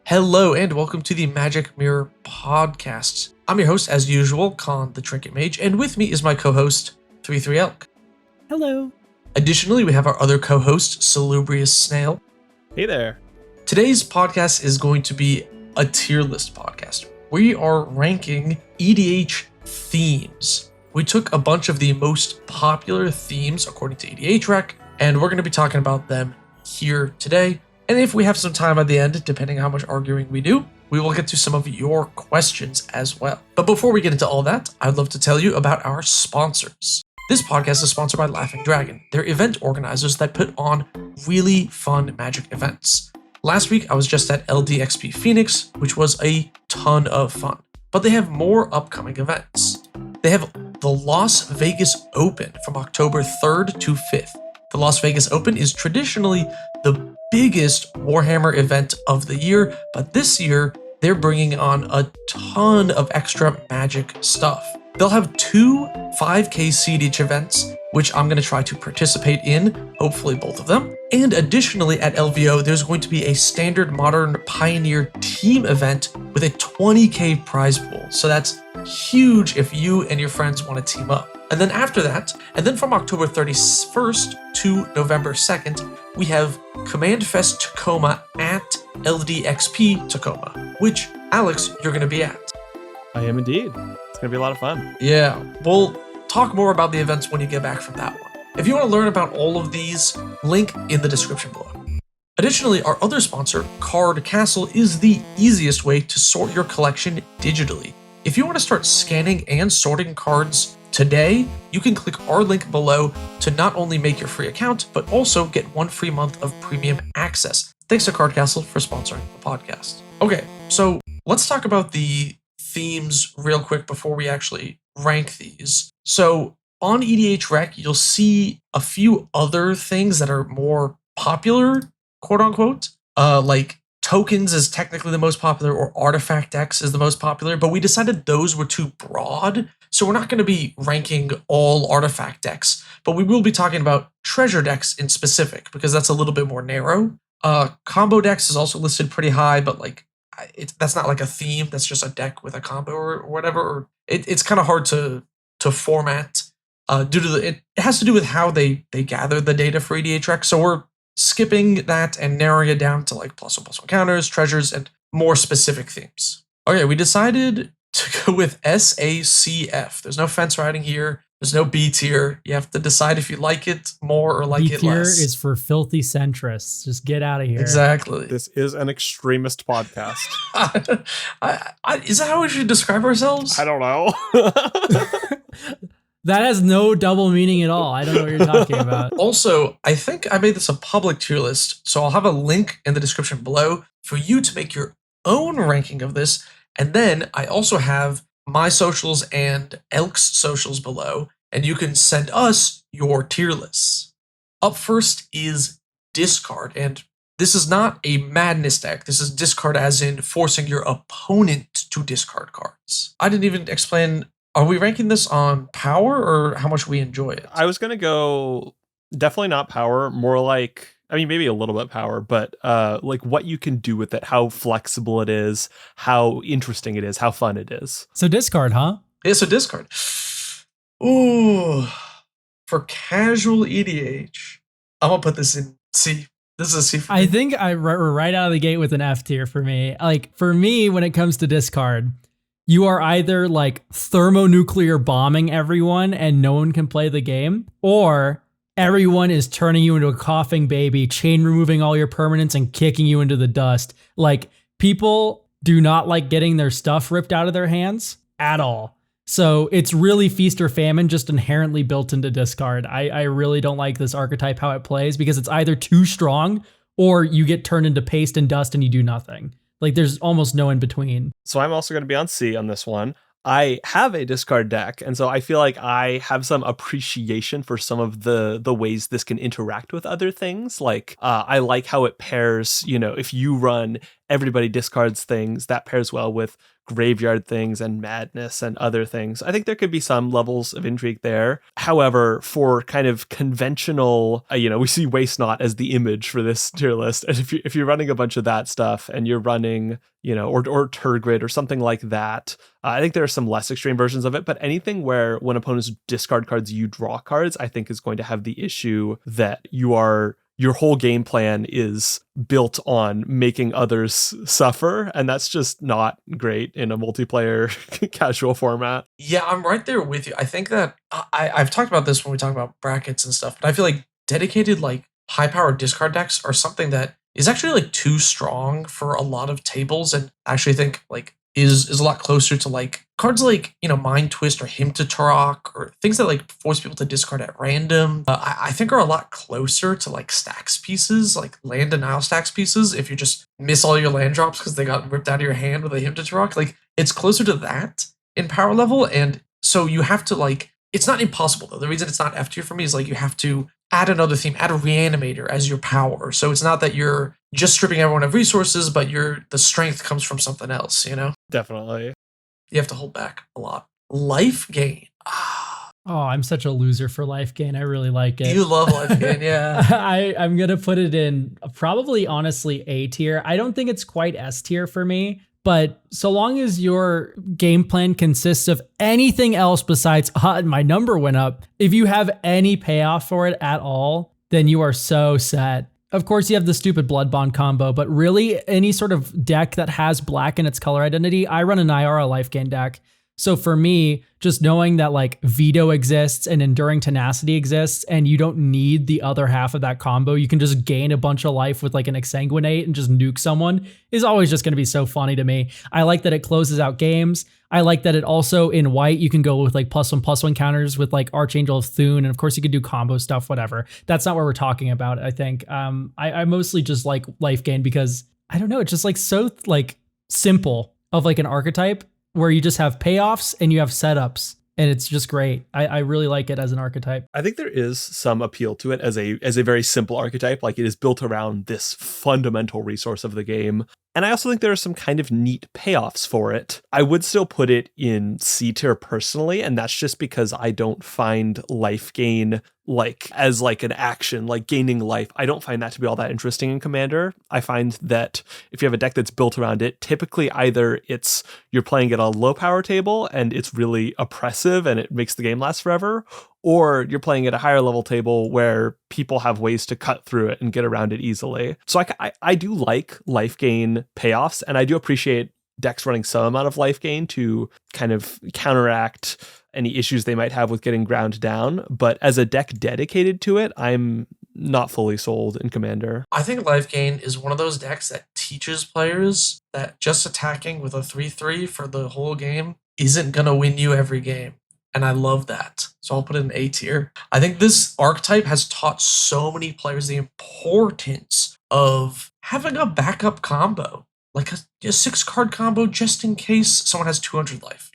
Hello and welcome to the Magic Mirror Podcast. I'm your host, as usual, Con the Trinket Mage, and with me is my co-host, 33 Elk. Hello. Additionally, we have our other co-host, Salubrious Snail. Hey there. Today's podcast is going to be a tier list podcast. We are ranking EDH themes. We took a bunch of the most popular themes according to EDH Rec, and we're going to be talking about them here today. And if we have some time at the end, depending on how much arguing we do, we will get to some of your questions as well. But before we get into all that, I'd love to tell you about our sponsors. This podcast is sponsored by Laughing Dragon. They're event organizers that put on really fun Magic events. Last week, I was just at LDXP Phoenix, which was a ton of fun. But they have more upcoming events. They have the Las Vegas Open from October 3rd to 5th. The Las Vegas Open is traditionally the biggest Warhammer event of the year, but this year they're bringing on a ton of extra Magic stuff. They'll have two 5K Siege events, which I'm going to try to participate in, hopefully both of them. And additionally at LVO, there's going to be a standard Modern Pioneer team event with a 20K prize pool. So that's huge if you and your friends want to team up. And then after that, and then from October 31st to November 2nd, we have Command Fest Tacoma at LDXP Tacoma, which, Alex, you're going to be at. I am indeed. It's going to be a lot of fun. Yeah, we'll talk more about the events when you get back from that one. If you want to learn about all of these, link in the description below. Additionally, our other sponsor, Card Castle, is the easiest way to sort your collection digitally. If you want to start scanning and sorting cards today, you can click our link below to not only make your free account, but also get 1 free month of premium access. Thanks to Card Castle for sponsoring the podcast. Okay, so let's talk about the themes real quick before we actually rank these. So on EDH Rec, you'll see a few other things that are more popular, quote unquote, like tokens is technically the most popular, or artifact decks is the most popular, but we decided those were too broad. So we're not going to be ranking all artifact decks, but we will be talking about treasure decks in specific, because that's a little bit more narrow. Combo decks is also listed pretty high, but that's not like a theme. That's just a deck with a combo or whatever. Or it's kind of hard to format due to it has to do with how they gather the data for EDH Rec. So we're skipping that and narrowing it down to like +1/+1 counters, treasures, and more specific themes. Okay, we decided to go with SACF. There's no fence riding here. There's no B tier. You have to decide if you like it more or like it less. B tier is for filthy centrists. Just get out of here. Exactly. This is an extremist podcast. Is that how we should describe ourselves? I don't know. That has no double meaning at all. I don't know what you're talking about. Also, I think I made this a public tier list, so I'll have a link in the description below for you to make your own ranking of this. And then I also have my socials and Elk's socials below, and you can send us your tier lists. Up first is discard, and this is not a madness deck. This is discard as in forcing your opponent to discard cards. I didn't even explain. Are we ranking this on power or how much we enjoy it? I was going to go definitely not power, more like, I mean, maybe a little bit power, but like what you can do with it, how flexible it is, how interesting it is, how fun it is. So discard, huh? Yeah, so discard. Ooh, for casual EDH, I'm going to put this in C. This is a C for me. I think we're right out of the gate with an F tier for me. Like, for me, when it comes to discard, you are either like thermonuclear bombing everyone and no one can play the game, or everyone is turning you into a coughing baby, chain removing all your permanents and kicking you into the dust. Like, people do not like getting their stuff ripped out of their hands at all. So it's really feast or famine, just inherently built into discard. I really don't like this archetype, how it plays, because it's either too strong or you get turned into paste and dust and you do nothing. Like, there's almost no in between. So I'm also going to be on C on this one. I have a discard deck, and so I feel like I have some appreciation for some of the ways this can interact with other things. Like, I like how it pairs, if you run everybody discards things, that pairs well with graveyard things and madness and other things. I think there could be some levels of intrigue there. However, for kind of conventional, we see Waste Not as the image for this tier list. And if you're running a bunch of that stuff and you're running, or Turgid or something like that, I think there are some less extreme versions of it. But anything where when opponents discard cards, you draw cards, I think is going to have the issue that your whole game plan is built on making others suffer, and that's just not great in a multiplayer casual format. Yeah, I'm right there with you. I think that I've talked about this when we talk about brackets and stuff, but I feel like dedicated like high-powered discard decks are something that is actually like too strong for a lot of tables, and I actually think like is a lot closer to like cards like, Mind Twist or Hymn to Turok or things that like force people to discard at random. I think are a lot closer to like stacks pieces, like land denial stacks pieces. If you just miss all your land drops because they got ripped out of your hand with a Hymn to Turok, like it's closer to that in power level. And so you have to like, it's not impossible though. The reason it's not F tier for me is like you have to add another theme, add a reanimator as your power. So it's not that you're just stripping everyone of resources, but the strength comes from something else, Definitely. You have to hold back a lot. Life gain. Oh, I'm such a loser for life gain. I really like it. You love life gain, yeah. I'm going to put it in probably honestly A tier. I don't think it's quite S tier for me, but so long as your game plan consists of anything else besides, my number went up, if you have any payoff for it at all, then you are so set. Of course, you have the stupid Blood Bond combo, but really any sort of deck that has black in its color identity, I run an Nyara life gain deck. So for me, just knowing that like Veto exists and Enduring Tenacity exists, and you don't need the other half of that combo, you can just gain a bunch of life with like an Exsanguinate and just nuke someone, is always just going to be so funny to me. I like that it closes out games. I like that it also, in white, you can go with like +1/+1 counters with like Archangel of Thune, and of course you could do combo stuff, whatever. That's not what we're talking about, I think. I mostly just like life gain because, I don't know, it's just like so like simple of like an archetype where you just have payoffs and you have setups, and it's just great. I really like it as an archetype. I think there is some appeal to it as a very simple archetype. Like, it is built around this fundamental resource of the game. And I also think there are some kind of neat payoffs for it. I would still put it in C tier personally, and that's just because I don't find life gain like as like an action, like gaining life. I don't find that to be all that interesting in Commander. I find that if you have a deck that's built around it, typically either it's you're playing at a low power table and it's really oppressive and it makes the game last forever, or you're playing at a higher level table where people have ways to cut through it and get around it easily. So I do like life gain payoffs, and I do appreciate decks running some amount of life gain to kind of counteract any issues they might have with getting ground down. But as a deck dedicated to it, I'm not fully sold in Commander. I think life gain is one of those decks that teaches players that just attacking with a 3/3 for the whole game isn't going to win you every game. And I love that. So I'll put it in A tier. I think this archetype has taught so many players the importance of having a backup combo, like a 6-card combo just in case someone has 200 life,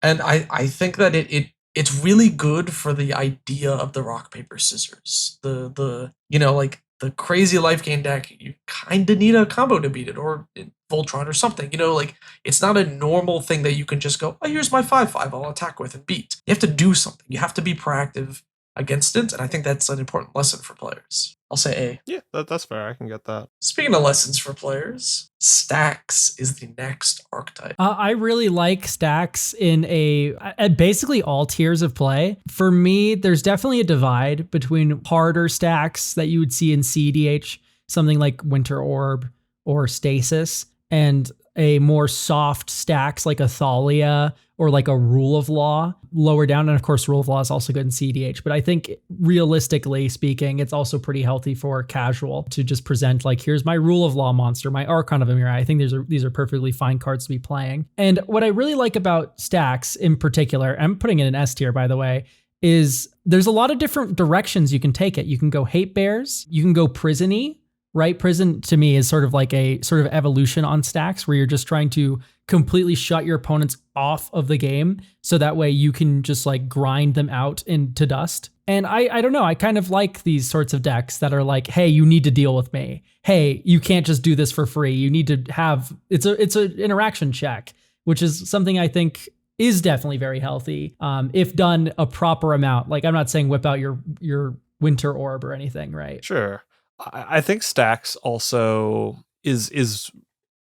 And I think that it's really good for the idea of the rock, paper, scissors. Like the crazy life gain deck, you kind of need a combo to beat it, or Voltron or something. Like it's not a normal thing that you can just go, oh, here's my 5/5 I'll attack with and beat. You have to do something. You have to be proactive against it, and I think that's an important lesson for players. I'll say A. Yeah, that's fair. I can get that. Speaking of lessons for players, stacks is the next archetype. I really like stacks at basically all tiers of play. For me, there's definitely a divide between harder stacks that you would see in EDH, something like Winter Orb or Stasis, and a more soft stacks like a Thalia or like a Rule of Law lower down. And of course, Rule of Law is also good in CEDH. But I think realistically speaking, it's also pretty healthy for casual to just present like, here's my Rule of Law monster, my Archon of Emirai. I think these are perfectly fine cards to be playing. And what I really like about stacks in particular, I'm putting it in S tier, by the way, is there's a lot of different directions you can take it. You can go Hate Bears, you can go Prison-y, right? Prison to me is sort of like a sort of evolution on stacks where you're just trying to completely shut your opponents off of the game. So that way you can just like grind them out into dust. And I don't know, I kind of like these sorts of decks that are like, hey, you need to deal with me. Hey, you can't just do this for free. You need to have, it's an interaction check which is something I think is definitely very healthy if done a proper amount. Like, I'm not saying whip out your winter orb or anything, right? Sure. I think stacks also is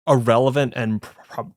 a relevant and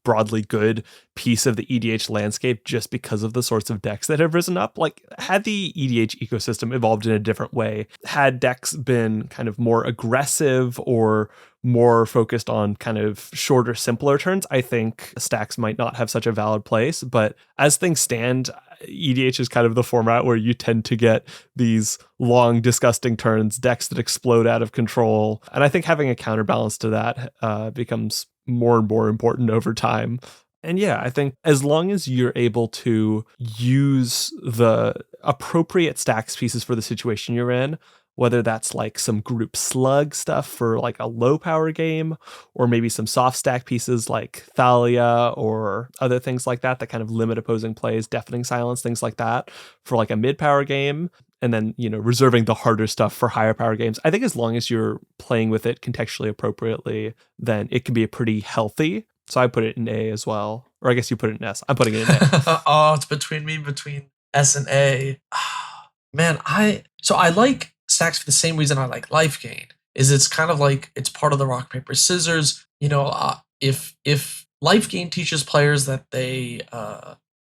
broadly good piece of the EDH landscape just because of the sorts of decks that have risen up. Like, had the EDH ecosystem evolved in a different way, had decks been kind of more aggressive or more focused on kind of shorter, simpler turns, I think stacks might not have such a valid place. But as things stand, EDH is kind of the format where you tend to get these long, disgusting turns, decks that explode out of control. And I think having a counterbalance to that becomes more and more important over time. And yeah, I think as long as you're able to use the appropriate stacks pieces for the situation you're in, whether that's like some group slug stuff for like a low power game, or maybe some soft stack pieces like Thalia or other things like that that kind of limit opposing plays, deafening silence, things like that for like a mid power game, and then, you know, reserving the harder stuff for higher power games. I think as long as you're playing with it contextually appropriately, then it can be a pretty healthy. So I put it in A as well. Or I guess you put it in S. I'm putting it in A. Oh, it's between S and A. Man, I like stacks for the same reason I like life gain. Is it's kind of like it's part of the rock paper scissors. You know, if life gain teaches players that they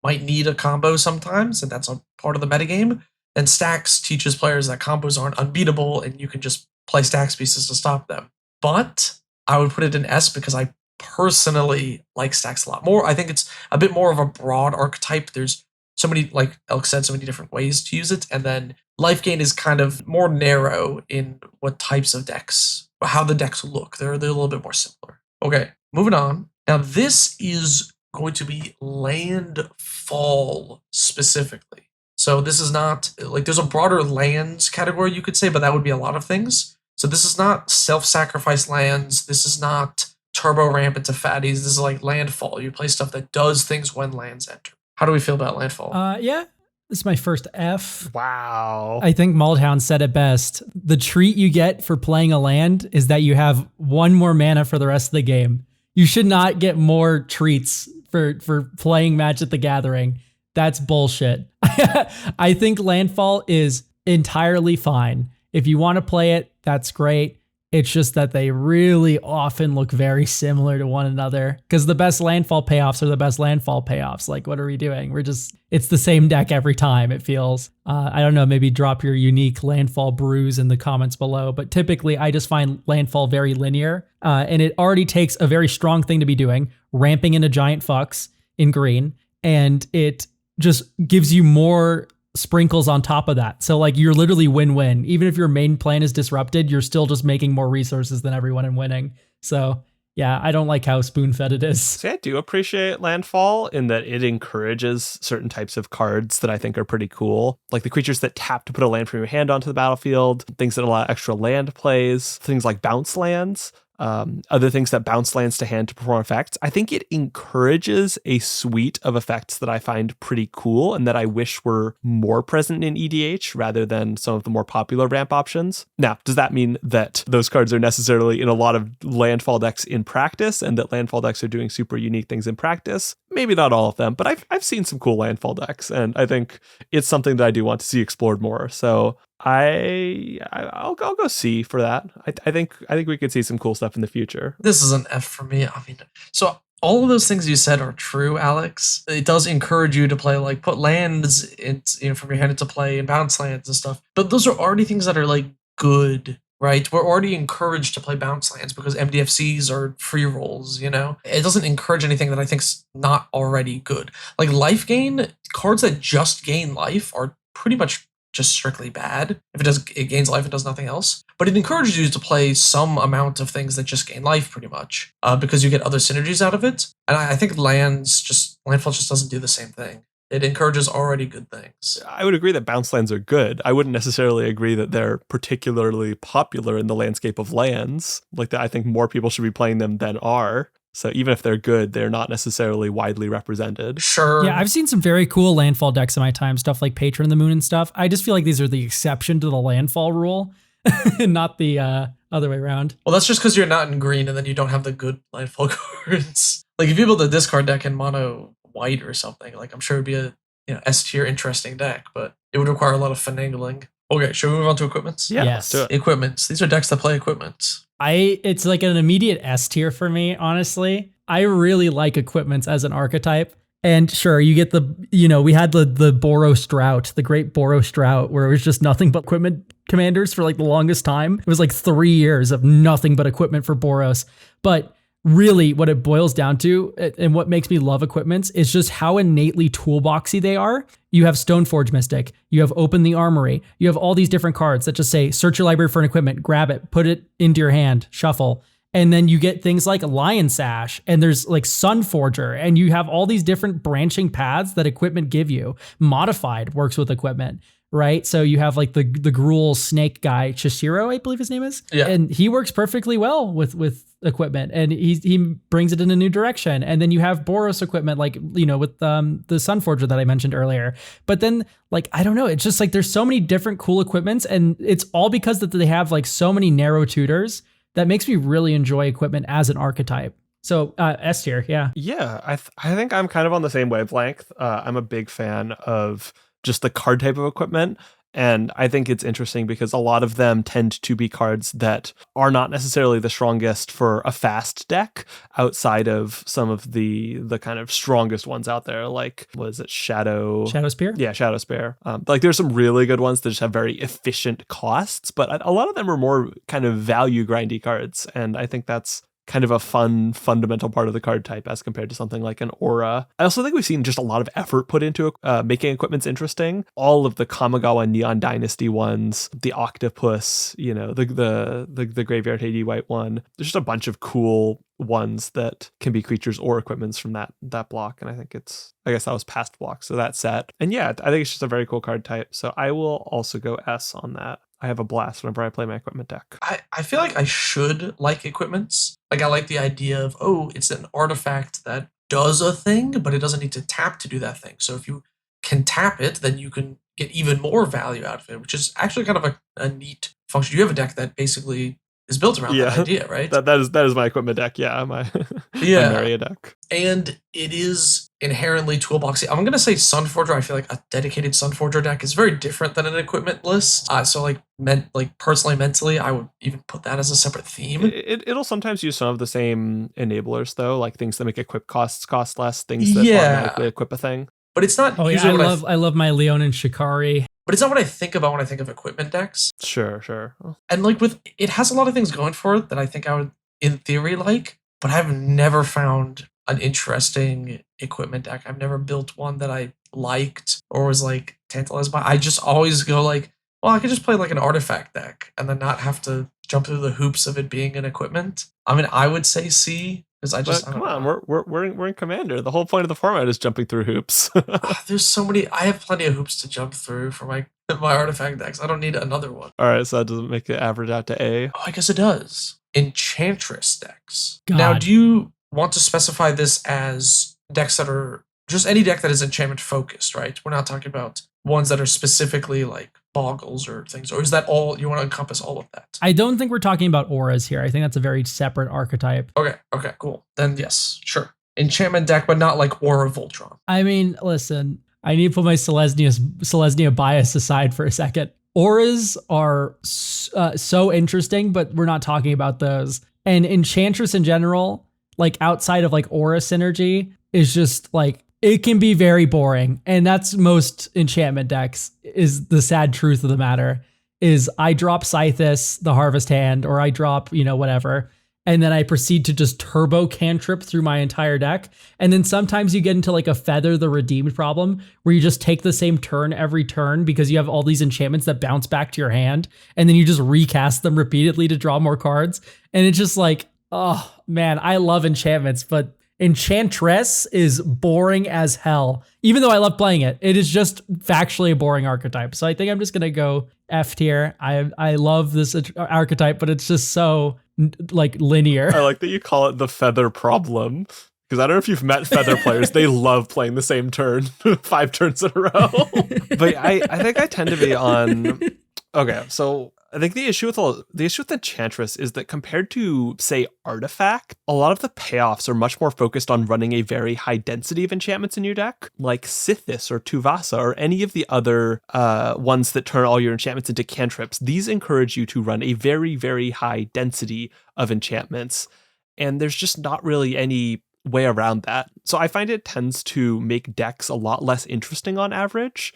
might need a combo sometimes, and that's a part of the metagame, then stacks teaches players that combos aren't unbeatable and you can just play stacks pieces to stop them. But I would put it in S because I personally like stacks a lot more. I think it's a bit more of a broad archetype. There's so many, like Elk said, so many different ways to use it. And then life gain is kind of more narrow in what types of decks, how the decks look. They're a little bit more simpler. Okay, moving on. Now this is going to be landfall specifically. So this is not, like, there's a broader lands category you could say, but that would be a lot of things. So this is not self-sacrifice lands. This is not turbo ramp into fatties. This is like landfall. You play stuff that does things when lands enter. How do we feel about landfall? Yeah, this is my first F. Wow. I think Maldhound said it best. The treat you get for playing a land is that you have one more mana for the rest of the game. You should not get more treats for playing Magic the Gathering. That's bullshit. I think landfall is entirely fine. If you want to play it, that's great. It's just that they really often look very similar to one another because the best landfall payoffs are the best landfall payoffs. Like, what are we doing? It's the same deck every time, it feels. I don't know, maybe drop your unique landfall brews in the comments below. But typically, I just find landfall very linear. And it already takes a very strong thing to be doing, ramping into giant fucks in green. And it just gives you more sprinkles on top of that. So like you're literally win-win. Even if your main plan is disrupted, you're still just making more resources than everyone and winning. So yeah, I don't like how spoon-fed it is. See, I do appreciate landfall in that it encourages certain types of cards that I think are pretty cool. Like the creatures that tap to put a land from your hand onto the battlefield, things that allow extra land plays, things like bounce lands. Other things that bounce lands to hand to perform effects. I think it encourages a suite of effects that I find pretty cool and that I wish were more present in EDH rather than some of the more popular ramp options. Now, does that mean that those cards are necessarily in a lot of landfall decks in practice and that landfall decks are doing super unique things in practice? Maybe not all of them, but I've seen some cool landfall decks, and I think it's something that I do want to see explored more. So I'll go C for that. I think we could see some cool stuff in the future. This is an F for me. I mean, so all of those things you said are true, Alex. It does encourage you to play, like put lands in, from your hand into play and bounce lands and stuff. But those are already things that are like good, right? We're already encouraged to play bounce lands because MDFCs are free rolls, you know? It doesn't encourage anything that I think's not already good. Like life gain, cards that just gain life are pretty much just strictly bad. If it gains life, it does nothing else. But it encourages you to play some amount of things that just gain life pretty much, because you get other synergies out of it. And I think landfall just doesn't do the same thing. It encourages already good things. I would agree that bounce lands are good. I wouldn't necessarily agree that they're particularly popular in the landscape of lands. Like that, I think more people should be playing them than are. So even if they're good, they're not necessarily widely represented. Sure. Yeah, I've seen some very cool landfall decks in my time, stuff like Patron of the Moon and stuff. I just feel like these are the exception to the landfall rule. not the other way around. Well, that's just because you're not in green and then you don't have the good landfall cards. Like if you build a discard deck in mono white or something, like I'm sure it'd be a S tier interesting deck, but it would require a lot of finagling. Okay, should we move on to equipments? Yeah, Yes. let's do it. Equipments. These are decks that play equipments. It's like an immediate S tier for me, honestly. I really like equipments as an archetype. And sure, you get we had the Boros drought, the great Boros drought, where it was just nothing but equipment commanders for like the longest time. It was like 3 years of nothing but equipment for Boros. But really what it boils down to and what makes me love equipments is just how innately toolboxy they are. You have Stoneforge Mystic, you have Open the Armory, you have all these different cards that just say, search your library for an equipment, grab it, put it into your hand, shuffle. And then you get things like Lion Sash, and there's like Sun Forger, and you have all these different branching paths that equipment give you. Modified works with equipment, right? So you have like the Gruul snake guy, Chishiro, I believe his name is. Yeah. And he works perfectly well with equipment, and he brings it in a new direction. And then you have Boros equipment, like, with the Sun Forger that I mentioned earlier. But then, like, I don't know, it's just like there's so many different cool equipments, and it's all because that they have like so many narrow tutors that makes me really enjoy equipment as an archetype. So S tier, yeah. Yeah, I think I'm kind of on the same wavelength. I'm a big fan of just the card type of equipment. And I think it's interesting because a lot of them tend to be cards that are not necessarily the strongest for a fast deck outside of some of the kind of strongest ones out there. Like, what is it? Shadow Spear? Yeah, Shadow Spear. Like there's some really good ones that just have very efficient costs, but a lot of them are more kind of value grindy cards. And I think that's kind of a fun, fundamental part of the card type as compared to something like an Aura. I also think we've seen just a lot of effort put into making equipments interesting. All of the Kamigawa Neon Dynasty ones, the Octopus, the Graveyard Haiti White one. There's just a bunch of cool ones that can be creatures or equipments from that block. And I guess that was past block. So that set. And yeah, I think it's just a very cool card type. So I will also go S on that. I have a blast whenever I play my equipment deck. I feel like I should like equipments. Like I like the idea of, it's an artifact that does a thing, but it doesn't need to tap to do that thing. So if you can tap it, then you can get even more value out of it, which is actually kind of a neat function. You have a deck that basically is built around that idea, right? That is my equipment deck. Yeah, my Maria deck. And it is inherently toolboxy. I'm gonna say Sunforger. I feel like a dedicated Sunforger deck is very different than an equipment list. So personally, mentally, I would even put that as a separate theme. It'll sometimes use some of the same enablers though, like things that make equip costs cost less, things that automatically equip a thing. But it's not. Oh yeah, I love my Leon and Shikari. But it's not what I think about when I think of equipment decks. Sure. And like it has a lot of things going for it that I think I would, in theory, like. But I've never found an interesting equipment deck. I've never built one that I liked or was like tantalized by. I just always go like, well, I could just play like an artifact deck and then not have to jump through the hoops of it being an equipment. I mean, I would say C. Because come on, we're in Commander. The whole point of the format is jumping through hoops. There's so many. I have plenty of hoops to jump through for my artifact decks. I don't need another one. All right, so that doesn't make it average out to A. Oh, I guess it does. Enchantress decks. God. Now, do you want to specify this as decks that are just any deck that is enchantment focused, right? We're not talking about ones that are specifically like boggles or things, or is that all you want to encompass all of that? I don't think we're talking about auras here. I think that's a very separate archetype. Okay, cool. Then yes, sure. Enchantment deck, but not like Aura Voltron. I mean, listen, I need to put my Selesnya bias aside for a second. Auras are so interesting, but we're not talking about those. And Enchantress in general, like outside of like aura synergy, is just like, it can be very boring. And that's most enchantment decks, is the sad truth of the matter, is I drop Scythus, the Harvest Hand, or I drop, whatever. And then I proceed to just turbo cantrip through my entire deck. And then sometimes you get into like a Feather the Redeemed problem where you just take the same turn every turn because you have all these enchantments that bounce back to your hand. And then you just recast them repeatedly to draw more cards. And it's just like, oh man, I love enchantments, but Enchantress is boring as hell. Even though I love playing it, it is just factually a boring archetype. So I think I'm just going to go F tier. I love this archetype, but it's just so like linear. I like that you call it the feather problem, because I don't know if you've met feather players. They love playing the same turn 5 turns in a row. But I think I tend to be on. Okay, so I think the issue with Enchantress is that compared to, say, Artifact, a lot of the payoffs are much more focused on running a very high density of enchantments in your deck, like Sithis or Tuvasa or any of the other ones that turn all your enchantments into cantrips. These encourage you to run a very, very high density of enchantments, and there's just not really any way around that. So I find it tends to make decks a lot less interesting on average.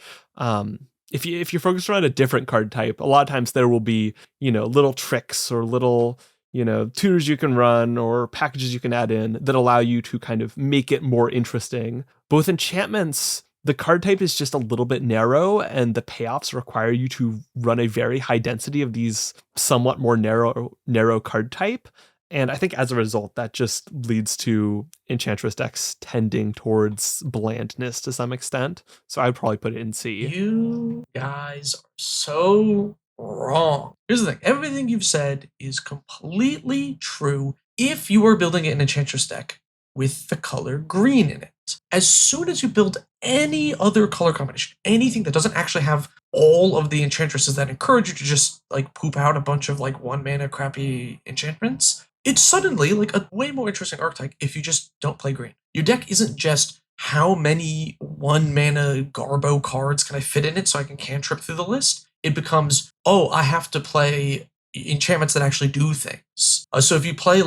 If you're focused around a different card type, a lot of times there will be, little tricks or little, tuners you can run or packages you can add in that allow you to kind of make it more interesting. Both enchantments, the card type is just a little bit narrow, and the payoffs require you to run a very high density of these somewhat more narrow card type. And I think as a result, that just leads to Enchantress decks tending towards blandness to some extent. So I'd probably put it in C. You guys are so wrong. Here's the thing. Everything you've said is completely true if you are building an Enchantress deck with the color green in it. As soon as you build any other color combination, anything that doesn't actually have all of the enchantresses that encourage you to just poop out a bunch of 1 mana crappy enchantments, it's suddenly a way more interesting archetype if you just don't play green. Your deck isn't just how many 1 mana Garbo cards can I fit in it so I can cantrip through the list. It becomes, I have to play enchantments that actually do things. So if you play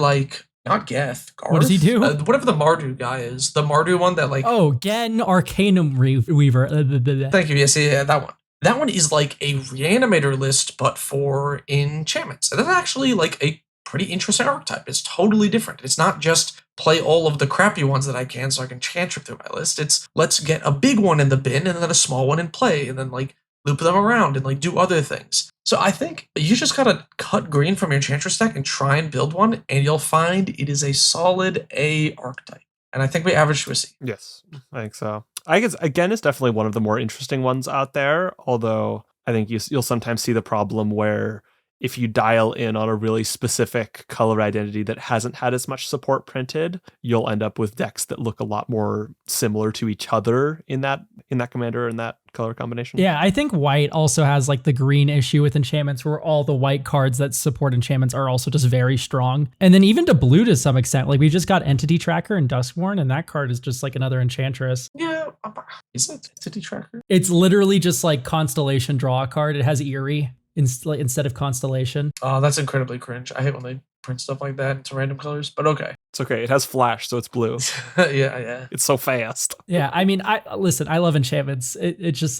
not Geth, Garth. What does he do? Whatever the Mardu guy is. The Mardu one that Gen Arcanum Weaver. Thank you, yes, yeah, that one. That one is a reanimator list, but for enchantments. And that's actually a pretty interesting archetype. It's totally different. It's not just play all of the crappy ones that I can so I can cantrip through my list. It's let's get a big one in the bin and then a small one in play and then loop them around and do other things. So I think you just gotta cut green from your Enchantress deck and try and build one, and you'll find it is a solid A archetype. And I think we average to a C. Yes, I think so. I guess, again, it's definitely one of the more interesting ones out there, although I think you'll sometimes see the problem where if you dial in on a really specific color identity that hasn't had as much support printed, you'll end up with decks that look a lot more similar to each other in that commander and that color combination. Yeah, I think white also has the green issue with enchantments where all the white cards that support enchantments are also just very strong. And then even to blue to some extent, we just got Entity Tracker and Duskborn, and that card is just another enchantress. Yeah, is it Entity Tracker? It's literally just Constellation draw a card. It has Eerie instead of Constellation. Oh, that's incredibly cringe. I hate when they print stuff like that into random colors, but okay. It's okay. It has flash, so it's blue. Yeah. It's so fast. Yeah, I mean, I love enchantments. It's just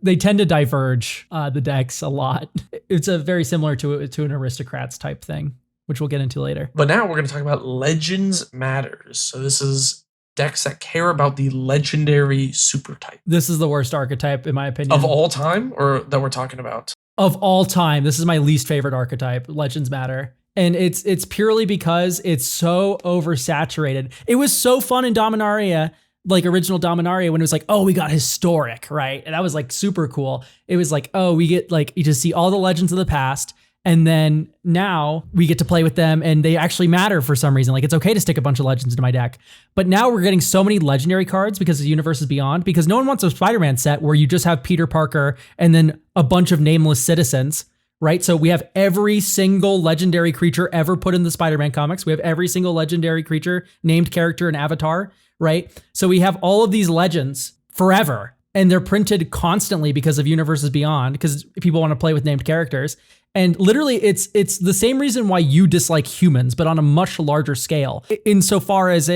they tend to diverge the decks a lot. It's a very similar to an Aristocrats type thing, which we'll get into later. But now we're going to talk about Legends Matters. So this is decks that care about the legendary super type. This is the worst archetype, in my opinion. Of all time, or that we're talking about? Of all time, this is my least favorite archetype, Legends Matter. And it's purely because it's so oversaturated. It was so fun in Dominaria, original Dominaria, when it was we got historic, right? And that was super cool. It was we get you just see all the legends of the past. And then now we get to play with them and they actually matter for some reason. It's okay to stick a bunch of legends into my deck. But now we're getting so many legendary cards because of Universes Beyond, because no one wants a Spider-Man set where you just have Peter Parker and then a bunch of nameless citizens, right? So we have every single legendary creature ever put in the Spider-Man comics. We have every single legendary creature, named character, and avatar, right? So we have all of these legends forever. And they're printed constantly because of Universes Beyond, because people want to play with named characters. And literally, it's the same reason why you dislike humans, but on a much larger scale. Insofar as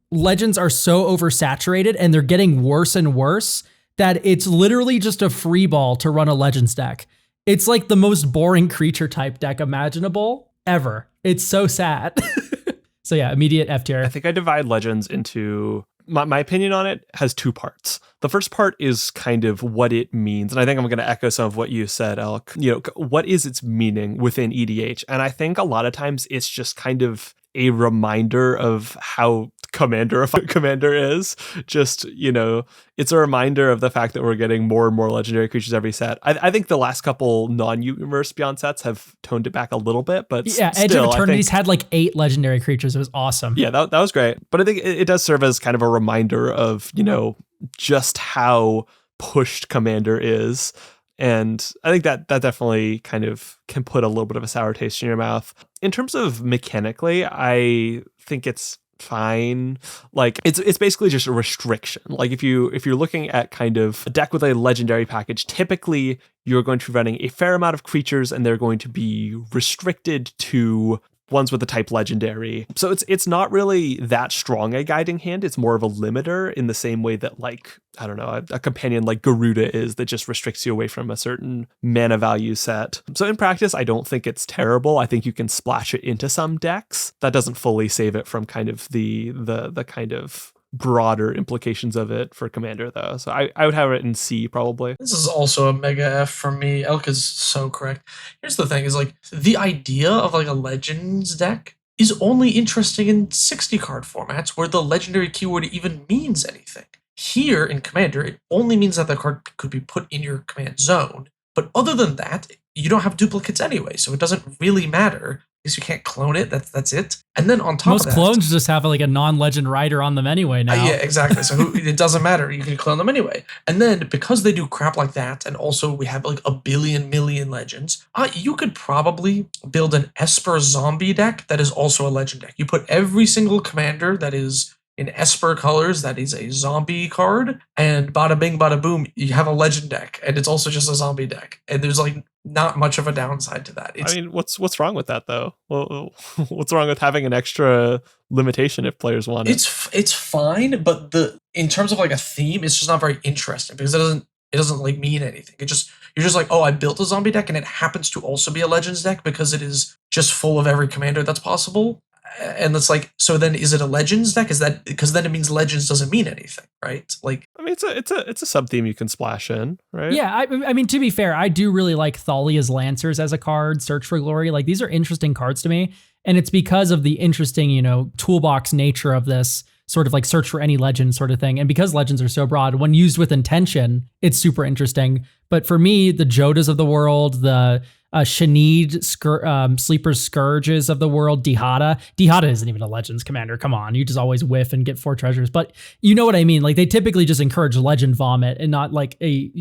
legends are so oversaturated and they're getting worse and worse that it's literally just a free ball to run a legends deck. It's the most boring creature type deck imaginable ever. It's so sad. So yeah, immediate F tier. I think I divide legends into... My opinion on it has two parts. The first part is kind of what it means. And I think I'm going to echo some of what you said, Elk. What is its meaning within EDH? And I think a lot of times it's just kind of a reminder of how Commander is. Just, it's a reminder of the fact that we're getting more and more legendary creatures every set. I think the last couple non-Universe Beyond sets have toned it back a little bit, but yeah, Edge of Eternity's had 8 legendary creatures. It was awesome. Yeah, that was great. But I think it does serve as kind of a reminder of, just how pushed Commander is. And I think that definitely kind of can put a little bit of a sour taste in your mouth. In terms of mechanically, I think it's fine. Like it's basically just a restriction. Like if you're looking at kind of a deck with a legendary package, typically you're going to be running a fair amount of creatures and they're going to be restricted to ones with the type legendary. So it's not really that strong a guiding hand. It's more of a limiter in the same way that, like, I don't know, a companion like Garuda is, that just restricts you away from a certain mana value set. So in practice, I don't think it's terrible. I think you can splash it into some decks. That doesn't fully save it from kind of the kind of broader implications of it for Commander, though. So I would have it in C probably. This is also a mega F for me. Elk is so correct. Here's the thing, is like the idea of like a Legends deck is only interesting in 60 card formats where the legendary keyword even means anything. Here in Commander, it only means that the card could be put in your command zone. But other than that, you don't have duplicates anyway, so it doesn't really matter because you can't clone it. That's it. And then on top Most of that, clones just have like a non-legend rider on them anyway now. yeah, exactly. So it doesn't matter. You can clone them anyway. And then because they do crap like that, and also we have like a billion million legends, you could probably build an Esper zombie deck that is also a legend deck. You put every single commander that is in Esper colors that is a zombie card, and bada bing, bada boom, you have a legend deck, and it's also just a zombie deck. And there's like not much of a downside to that. I mean, what's wrong with that though? Well, what's wrong with having an extra limitation if players want it? It's fine, but in terms of like a theme, it's just not very interesting because it doesn't like mean anything. You're just like, oh, I built a zombie deck and it happens to also be a Legends deck because it is just full of every commander that's possible. And it's like, so then is it a Legends deck? Is that because then it means Legends doesn't mean anything, right? Like, I mean, it's a sub theme you can splash in, right? Yeah, I mean, to be fair, I do really like Thalia's Lancers as a card, Search for Glory. Like, these are interesting cards to me. And it's because of the interesting, toolbox nature of this sort of like search for any legend sort of thing. And because legends are so broad, when used with intention, it's super interesting. But for me, the Jodas of the world, the Shanid, Sleeper's Scourges of the world, Dihada. Dihada isn't even a Legends commander. Come on, you just always whiff and get 4 treasures. But you know what I mean? Like, they typically just encourage legend vomit and not like a,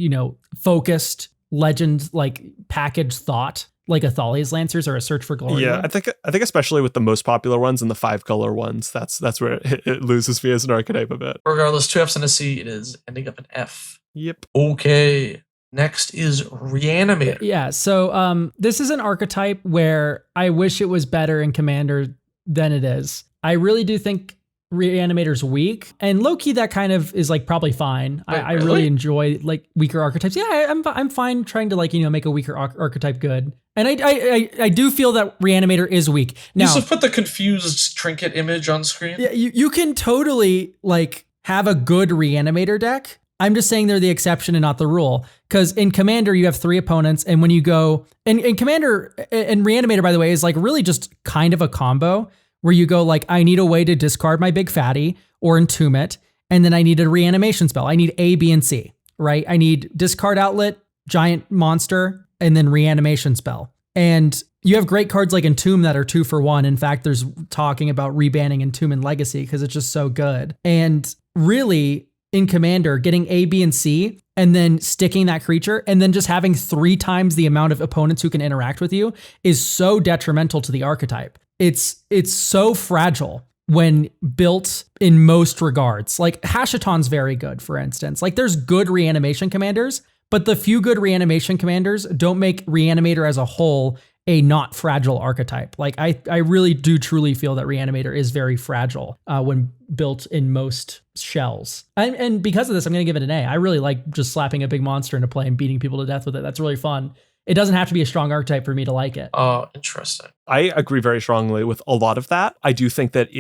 focused legend, like package thought, like a Thalia's Lancers or a Search for Glory. Yeah, I think especially with the most popular ones and the 5 color ones, that's where it loses me as an archetype a bit. Regardless, 2 Fs and a C, it is ending up an F. Yep. Okay. Next is Reanimator. Yeah, so this is an archetype where I wish it was better in Commander than it is. I really do think Reanimator's weak, and low-key that kind of is like probably fine. Wait, I really enjoy like weaker archetypes. Yeah, I'm fine trying to like make a weaker archetype good. And I do feel that Reanimator is weak. Now, Yusuf, put the confused trinket image on screen. Yeah, you can totally like have a good Reanimator deck. I'm just saying they're the exception and not the rule. Because in Commander, you have 3 opponents. And when you go, and Commander and Reanimator, by the way, is like really just kind of a combo where you go like, I need a way to discard my big fatty or entomb it. And then I need a reanimation spell. I need A, B, and C, right? I need discard outlet, giant monster, and then reanimation spell. And you have great cards like Entomb that are 2 for 1. In fact, there's talking about rebanning Entomb in Legacy because it's just so good. And really, in Commander, getting A, B, and C, and then sticking that creature, and then just having 3 times the amount of opponents who can interact with you is so detrimental to the archetype. It's so fragile when built in most regards. Like Hashaton's very good, for instance. Like there's good reanimation commanders, but the few good reanimation commanders don't make Reanimator as a whole a not fragile archetype. Like I really do truly feel that Reanimator is very fragile when built in most shells. And because of this, I'm going to give it an A. I really like just slapping a big monster into play and beating people to death with it. That's really fun. It doesn't have to be a strong archetype for me to like it. Oh, interesting. I agree very strongly with a lot of that. I do think that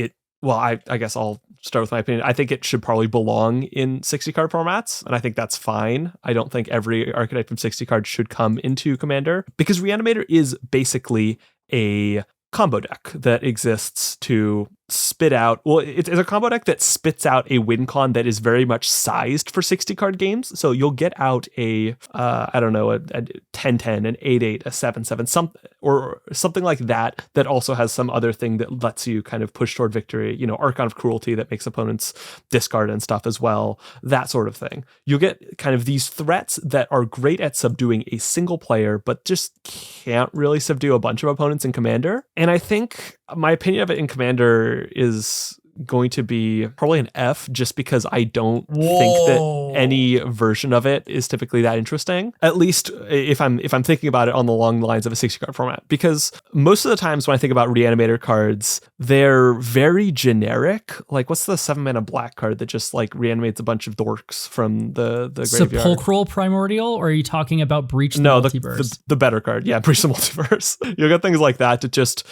I guess I'll start with my opinion. I think it should probably belong in 60 card formats, and I think that's fine. I don't think every archetype from 60 cards should come into Commander because Reanimator is basically a combo deck that exists to spit out, well, it's a combo deck that spits out a win con that is very much sized for 60 card games. So you'll get out a 10-10, an 8-8, a 7-7, or something like that also has some other thing that lets you kind of push toward victory, Archon of Cruelty that makes opponents discard and stuff as well, that sort of thing. You'll get kind of these threats that are great at subduing a single player, but just can't really subdue a bunch of opponents in Commander. And I think my opinion of it in Commander is going to be probably an F, just because I don't think that any version of it is typically that interesting. At least if I'm thinking about it on the long lines of a 60 card format, because most of the times when I think about Reanimator cards, they're very generic. Like, what's the 7-mana black card that just like reanimates a bunch of dorks from the graveyard? Sepulchral Primordial, or are you talking about Breach the Multiverse? The better card. Yeah, Breach the Multiverse. You'll get things like that to just,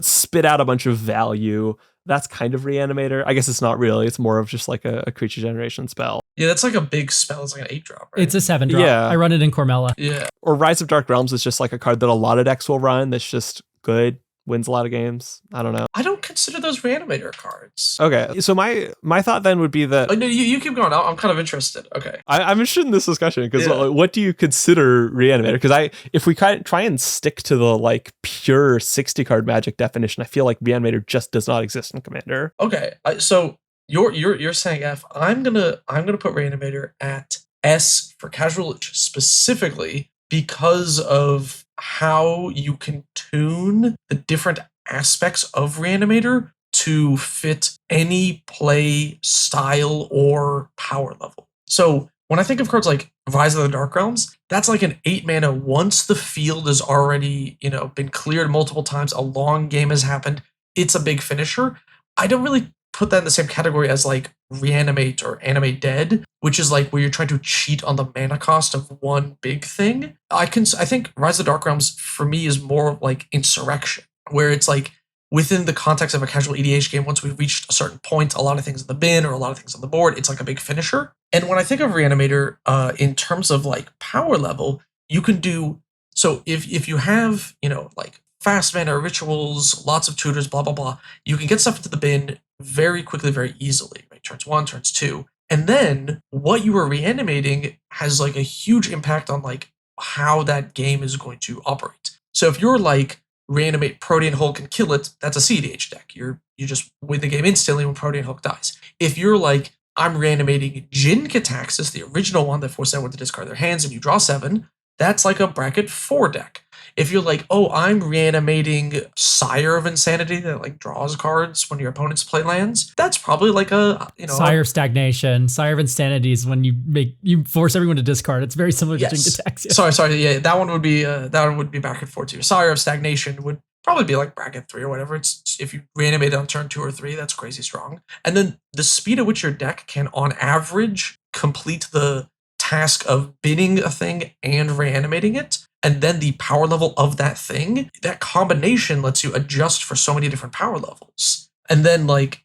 spit out a bunch of value. That's kind of Reanimator. I guess it's not really. It's more of just like a creature generation spell. Yeah, that's like a big spell. It's like an 8-drop, right? It's a 7-drop. Yeah. I run it in Cormella. Yeah. Or Rise of Dark Realms is just like a card that a lot of decks will run that's just good, wins a lot of games. I don't know. I don't consider those Reanimator cards. Okay, so my thought then would be that... Oh, no, you keep going. I'm kind of interested. Okay. I'm interested in this discussion, because what do you consider Reanimator? Because if we try and stick to the like pure 60 card Magic definition, I feel like Reanimator just does not exist in Commander. Okay, so you're saying F. I'm gonna put Reanimator at S for casual, specifically because of how you can tune the different aspects of Reanimator to fit any play style or power level. So when I think of cards like Rise of the Dark Realms, that's like an 8-mana once the field is already, been cleared multiple times, a long game has happened, it's a big finisher. I don't really put that in the same category as like Reanimate or Animate Dead, which is like where you're trying to cheat on the mana cost of one big thing. I think Rise of the Dark Realms for me is more like Insurrection, where it's like within the context of a casual EDH game, once we've reached a certain point, a lot of things in the bin or a lot of things on the board, it's like a big finisher. And when I think of Reanimator, in terms of like power level, you can do, so if you have, like fast mana rituals, lots of tutors, blah, blah, blah, you can get stuff into the bin very quickly, very easily, right? Turns 1, turns 2. And then what you are reanimating has like a huge impact on like how that game is going to operate. So if you're like reanimate Protean Hulk and kill it, that's a CDH deck. You just win the game instantly when Protean Hulk dies. If you're like, I'm reanimating Jin Cataxis, the original one that forces everyone to discard their hands and you draw 7, that's like a bracket 4 deck. If you're like, oh, I'm reanimating Sire of Insanity that like draws cards when your opponents play lands, that's probably like a Sire of Stagnation. Sire of Insanity is when you force everyone to discard. It's very similar to Jin Cataxis. Sorry, yeah, that one would be bracket 4 too. Sire of Stagnation would probably be like bracket 3 or whatever. It's if you reanimate it on turn 2 or 3, that's crazy strong. And then the speed at which your deck can, on average, complete the task of binning a thing and reanimating it, and then the power level of that thing, that combination lets you adjust for so many different power levels. And then like,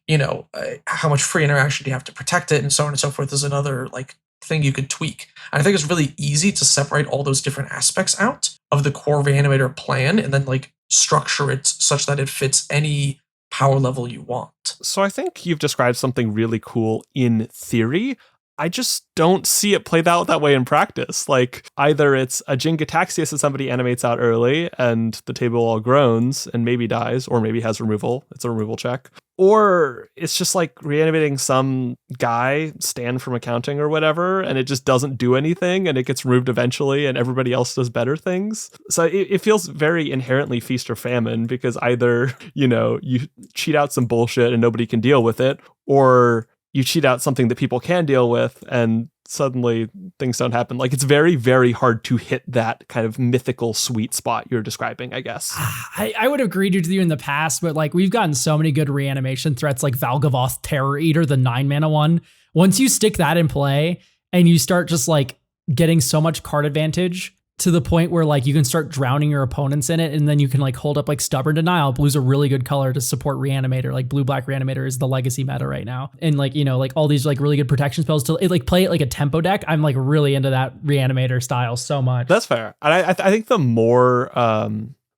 how much free interaction do you have to protect it and so on and so forth is another like thing you could tweak. And I think it's really easy to separate all those different aspects out of the core Reanimator plan and then like structure it such that it fits any power level you want. So I think you've described something really cool in theory. I just don't see it played out that way in practice. Like, either it's a Jin Gataxias that somebody animates out early and the table all groans and maybe dies, or maybe has removal. It's a removal check. Or it's just like reanimating some guy, stand from accounting or whatever, and it just doesn't do anything and it gets removed eventually and everybody else does better things. So it feels very inherently feast or famine, because either, you cheat out some bullshit and nobody can deal with it, or you cheat out something that people can deal with and suddenly things don't happen. Like, it's very, very hard to hit that kind of mythical sweet spot you're describing, I guess. I would have agreed with you in the past, but like we've gotten so many good reanimation threats like Valgavoth Terror Eater, the 9-mana one. Once you stick that in play and you start just like getting so much card advantage to the point where like you can start drowning your opponents in it, and then you can like hold up like Stubborn Denial. Blue's a really good color to support Reanimator. Like blue-black Reanimator is the legacy meta right now. And like, like all these like really good protection spells to like play it like a tempo deck. I'm like really into that Reanimator style so much. That's fair. And I think the more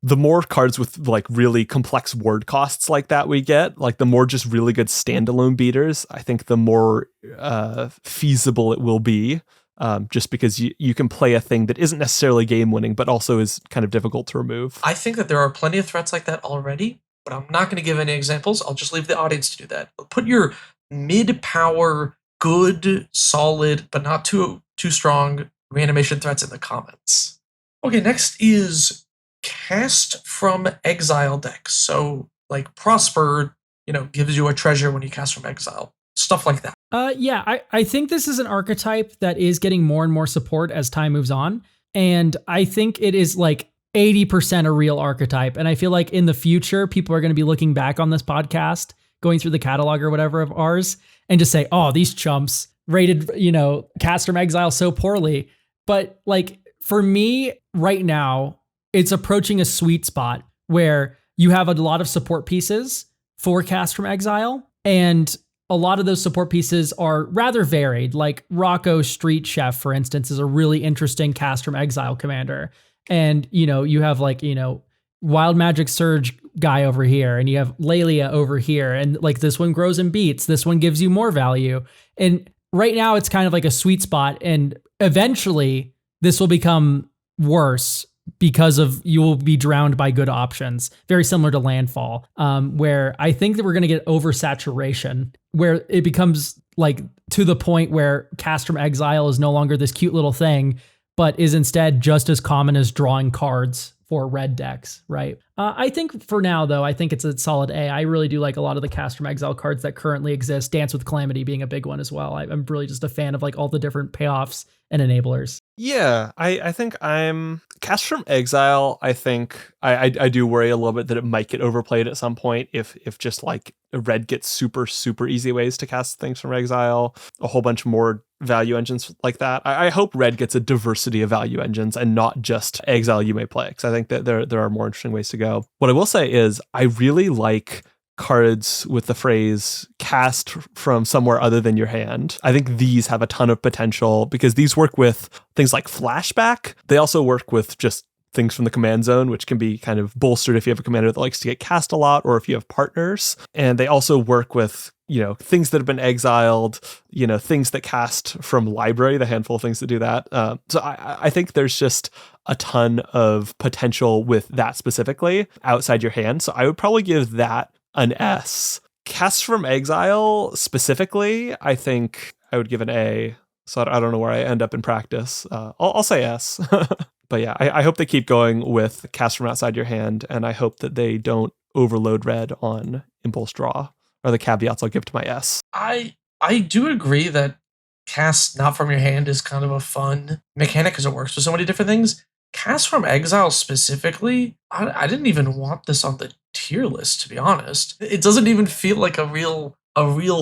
the more cards with like really complex word costs like that we get, like the more just really good standalone beaters, I think the more feasible it will be. Just because you can play a thing that isn't necessarily game winning, but also is kind of difficult to remove. I think that there are plenty of threats like that already, but I'm not going to give any examples. I'll just leave the audience to do that. Put your mid-power, good, solid, but not too strong reanimation threats in the comments. Okay, next is cast from exile decks. So like Prosper, gives you a treasure when you cast from exile. Stuff like that. Yeah, I think this is an archetype that is getting more and more support as time moves on. And I think it is like 80% a real archetype. And I feel like in the future, people are going to be looking back on this podcast, going through the catalog or whatever of ours, and just say, oh, these chumps rated, cast from exile so poorly. But like for me right now, it's approaching a sweet spot where you have a lot of support pieces for cast from exile. And a lot of those support pieces are rather varied. Like Rocco Street Chef, for instance, is a really interesting cast from exile commander. And, you have like, Wild Magic Surge guy over here, and you have Lelia over here. And like this one grows and beats. This one gives you more value. And right now it's kind of like a sweet spot. And eventually this will become worse because of you will be drowned by good options, very similar to Landfall, where I think that we're going to get oversaturation, where it becomes like to the point where cast from exile is no longer this cute little thing, but is instead just as common as drawing cards for red decks, right? I think for now, though, I think it's a solid A. I really do like a lot of the cast from exile cards that currently exist, Dance with Calamity being a big one as well. I'm really just a fan of like all the different payoffs and enablers. Yeah, I think I'm cast from exile. I think I do worry a little bit that it might get overplayed at some point if just like red gets super easy ways to cast things from exile, a whole bunch more value engines like that. I hope red gets a diversity of value engines and not just exile you may play, because I think that there are more interesting ways to go. What I will say is I really like cards with the phrase cast from somewhere other than your hand. I think these have a ton of potential because these work with things like flashback. They also work with just things from the command zone, which can be kind of bolstered if you have a commander that likes to get cast a lot or if you have partners. And they also work with, things that have been exiled, things that cast from library, the handful of things that do that. So I think there's just a ton of potential with that specifically outside your hand. So I would probably give that an S. Cast from exile specifically, I think I would give an A. So I don't know where I end up in practice. I'll say S. But yeah, I hope they keep going with cast from outside your hand, and I hope that they don't overload red on impulse draw. Are the caveats I'll give to my S. I do agree that cast not from your hand is kind of a fun mechanic because it works with so many different things. Cast from exile specifically, I didn't even want this on the tier list, to be honest. It doesn't even feel like a real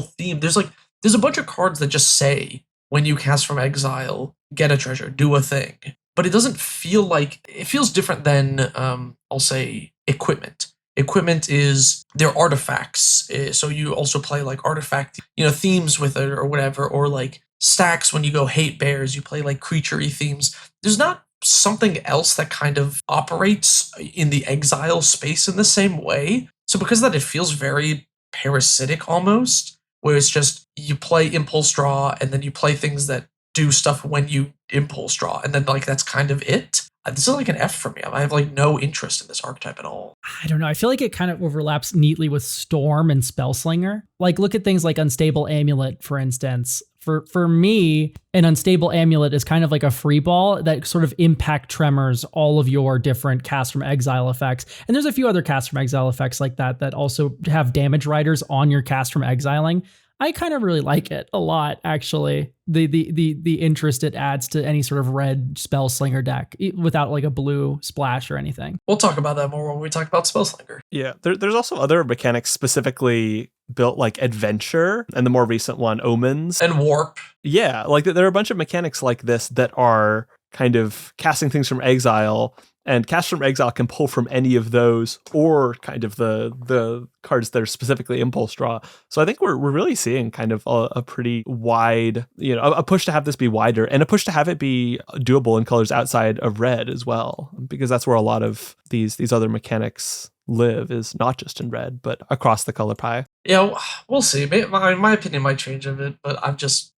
theme. There's a bunch of cards that just say when you cast from exile, get a treasure, do a thing. But it doesn't feel like, it feels different than I'll say equipment. Equipment is their artifacts. So you also play like artifact, themes with it or whatever, or like stacks when you go hate bears, you play like creature-y themes. There's not something else that kind of operates in the exile space in the same way. So because of that, it feels very parasitic almost, where it's just you play impulse draw and then you play things that do stuff when you impulse draw, and then like that's kind of it. This is like an F for me. I have like no interest in this archetype at all. I don't know. I feel like it kind of overlaps neatly with Storm and Spellslinger. Like look at things like Unstable Amulet, for instance. For me, an Unstable Amulet is kind of like a free ball that sort of impact tremors all of your different cast from exile effects. And there's a few other cast from exile effects like that also have damage riders on your cast from exiling. I kind of really like it a lot, actually. The interest it adds to any sort of red Spellslinger deck without like a blue splash or anything. We'll talk about that more when we talk about Spellslinger. Yeah, there's also other mechanics specifically built like Adventure, and the more recent one, Omens. And Warp. Yeah, like there are a bunch of mechanics like this that are kind of casting things from exile And Cast from Exile can pull from any of those, or kind of the cards that are specifically impulse draw. So I think we're really seeing kind of a pretty wide, a push to have this be wider, and a push to have it be doable in colors outside of red as well, because that's where a lot of these other mechanics live, is not just in red, but across the color pie. Yeah, we'll see. My opinion might change of it, but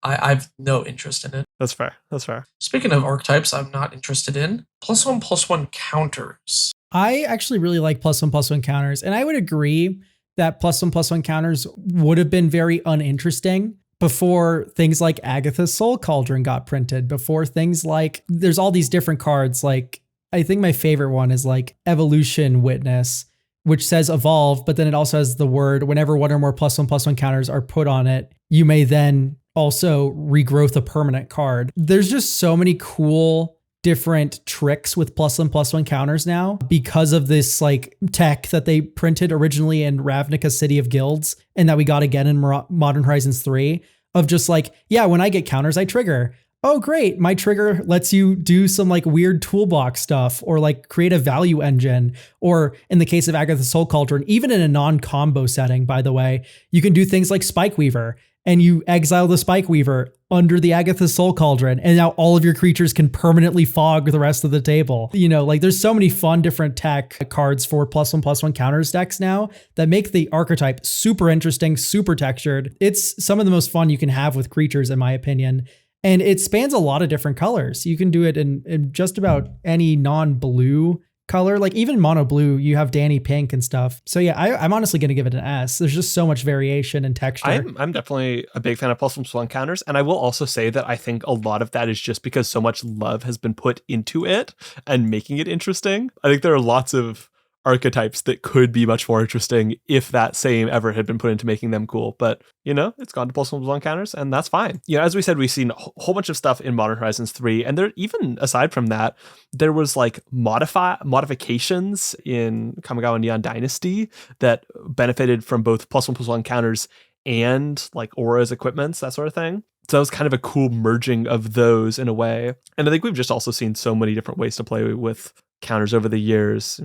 I've no interest in it. That's fair. That's fair. Speaking of archetypes I'm not interested in, +1/+1 counters. I actually really like +1/+1 counters, and I would agree that +1/+1 counters would have been very uninteresting before things like Agatha's Soul Cauldron got printed, before things like, there's all these different cards. Like, I think my favorite one is like Evolution Witness, which says evolve, but then it also has the word, whenever one or more +1/+1 counters are put on it, you may then also regrowth a permanent card. There's just so many cool different tricks with +1/+1 counters now because of this like tech that they printed originally in Ravnica City of Guilds, and that we got again in Modern Horizons 3, of just like, yeah, when I get counters, I trigger. Oh, great. My trigger lets you do some like weird toolbox stuff, or like create a value engine. Or in the case of Agatha's Soul Cauldron, even in a non-combo setting, by the way, you can do things like Spike Weaver, and you exile the Spike Weaver under the Agatha's Soul Cauldron, and now all of your creatures can permanently fog the rest of the table. Like there's so many fun different tech cards for +1/+1 counters decks now that make the archetype super interesting, super textured. It's some of the most fun you can have with creatures, in my opinion. And it spans a lot of different colors. You can do it in just about any non-blue color, like even mono blue, you have Danny Pink and stuff. So yeah, I'm honestly going to give it an S. There's just so much variation and texture. I'm definitely a big fan of +1/+1 counters. And I will also say that I think a lot of that is just because so much love has been put into it and making it interesting. I think there are lots of archetypes that could be much more interesting if that same effort had been put into making them cool. But, it's gone to +1/+1 counters, and that's fine. As we said, we've seen a whole bunch of stuff in Modern Horizons 3, and there, even aside from that, there was like modifications in Kamigawa Neon Dynasty that benefited from both +1/+1 counters and like auras, equipments, that sort of thing. So that was kind of a cool merging of those in a way. And I think we've just also seen so many different ways to play with counters over the years,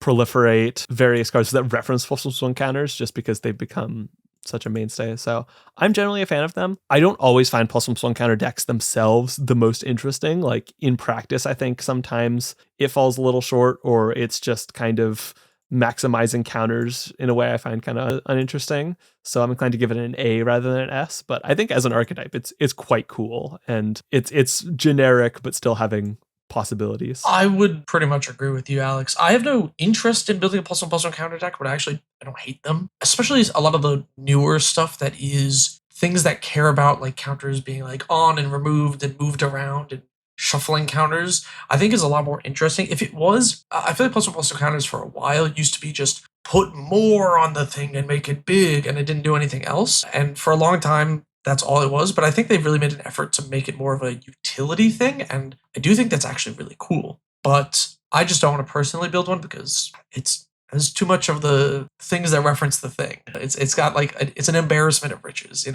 proliferate various cards that reference +1/+1 counters just because they've become such a mainstay. So I'm generally a fan of them. I don't always find +1/+1 counter decks themselves the most interesting. Like in practice, I think sometimes it falls a little short, or it's just kind of maximizing counters in a way I find kind of uninteresting. So I'm inclined to give it an A rather than an S. But I think as an archetype, it's quite cool, and it's generic but still having possibilities. I would pretty much agree with you, Alex. I have no interest in building a +1/+1 counter deck, but I don't hate them. Especially a lot of the newer stuff that is things that care about like counters being like on and removed and moved around and shuffling counters, I think is a lot more interesting. If it was, I feel like +1/+1 counters for a while used to be just put more on the thing and make it big, and it didn't do anything else. And for a long time, that's all it was. But I think they've really made an effort to make it more of a utility thing, and I do think that's actually really cool. But I just don't want to personally build one because there's too much of the things that reference the thing. It's got like it's an embarrassment of riches,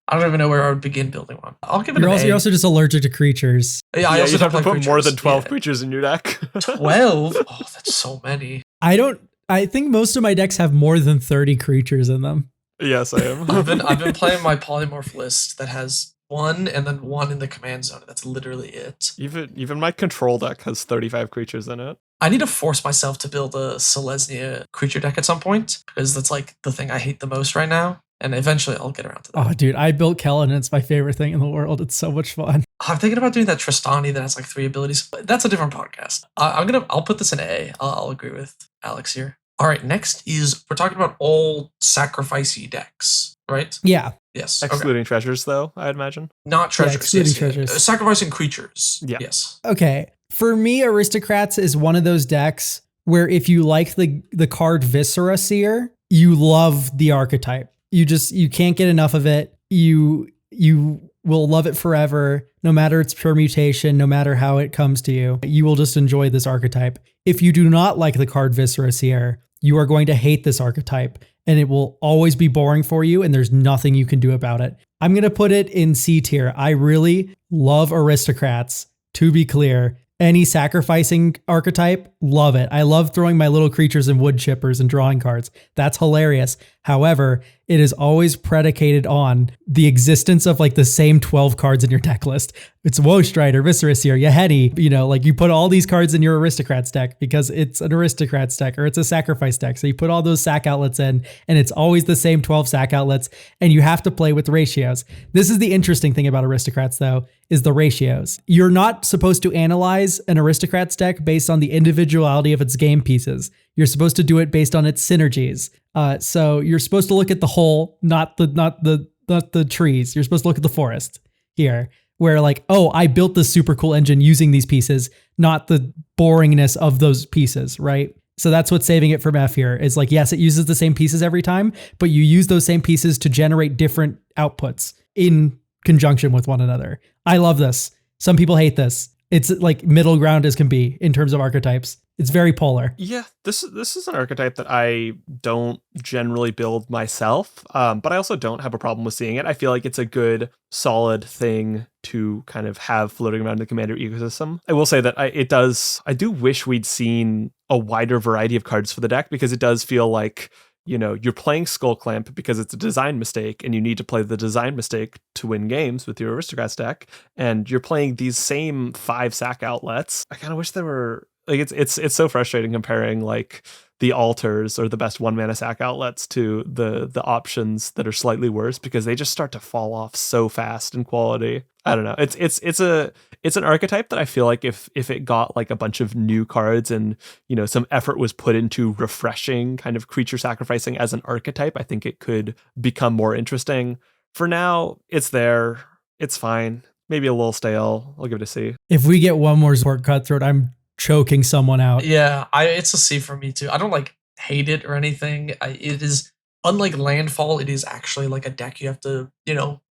I don't even know where I would begin building one. I'll give it an A. You're also just allergic to creatures. Yeah, I also you'd have to put creatures. more than 12 creatures in your deck. 12? Oh, that's so many. I think most of my decks have more than 30 creatures in them. Yes, I am. I've been playing my polymorph list that has 1 and then 1 in the command zone. That's literally it. Even my control deck has 35 creatures in it. I need to force myself to build a Selesnya creature deck at some point, because that's like the thing I hate the most right now. And eventually I'll get around to that. Oh, dude, I built Kellen, and it's my favorite thing in the world. It's so much fun. I'm thinking about doing that Tristani that has like 3 abilities. But that's a different podcast. I'll put this in A. I'll agree with Alex here. All right, next is we're talking about all sacrificey decks, right? Yeah. Yes. Excluding treasures, though, I'd imagine. Not treasures. Yeah, excluding treasures. Sacrificing creatures. Yeah. Yes. Okay. For me, Aristocrats is one of those decks where if you like the card Viscera Seer, you love the archetype. You can't get enough of it. You will love it forever, no matter its permutation, no matter how it comes to you. You will just enjoy this archetype. If you do not like the card Viscera Seer, you are going to hate this archetype, and it will always be boring for you, and there's nothing you can do about it. I'm going to put it in C tier. I really love Aristocrats, to be clear. any sacrificing archetype, love it. I love throwing my little creatures and wood chippers and drawing cards. That's hilarious. However, it is always predicated on the existence of like the same 12 cards in your deck list. It's Woestrider, Visceraseer, Yehedi, like you put all these cards in your Aristocrats deck because it's an Aristocrats deck or it's a sacrifice deck. So you put all those sack outlets in and it's always the same 12 sack outlets and you have to play with ratios. This is the interesting thing about Aristocrats though, is the ratios. You're not supposed to analyze an Aristocrats deck based on the individuality of its game pieces. You're supposed to do it based on its synergies. So you're supposed to look at the whole, not the trees. You're supposed to look at the forest here, where like, oh, I built this super cool engine using these pieces, not the boringness of those pieces, right? So that's what's saving it from F here is like, yes, it uses the same pieces every time, but you use those same pieces to generate different outputs in conjunction with one another. I love this. Some people hate this. It's like middle ground as can be in terms of archetypes. It's very polar. Yeah, this is an archetype that I don't generally build myself, but I also don't have a problem with seeing it. I feel like it's a good, solid thing to kind of have floating around the Commander ecosystem. I will say that I do wish we'd seen a wider variety of cards for the deck because it does feel like, you're playing Skull Clamp because it's a design mistake and you need to play the design mistake to win games with your Aristocrats deck. And you're playing these same 5 sack outlets. I kind of wish there were like, it's so frustrating comparing like the altars or the best 1-mana sack outlets to the options that are slightly worse because they just start to fall off so fast in quality. I don't know. It's an archetype that I feel like if it got like a bunch of new cards and some effort was put into refreshing kind of creature sacrificing as an archetype, I think it could become more interesting. For now, it's there. It's fine. Maybe a little stale. I'll give it a C. If we get one more Zork Cutthroat, I'm choking someone out. Yeah, it's a C for me too. I don't like hate it or anything. It is, unlike Landfall, it is actually like a deck you have to,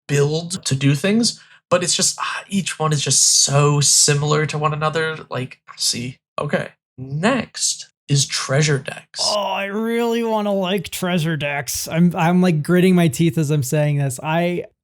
build to do things. But it's just, each one is just so similar to one another. Like, C. Okay. Next is treasure decks. Oh, I really want to like treasure decks. I'm like gritting my teeth as I'm saying this.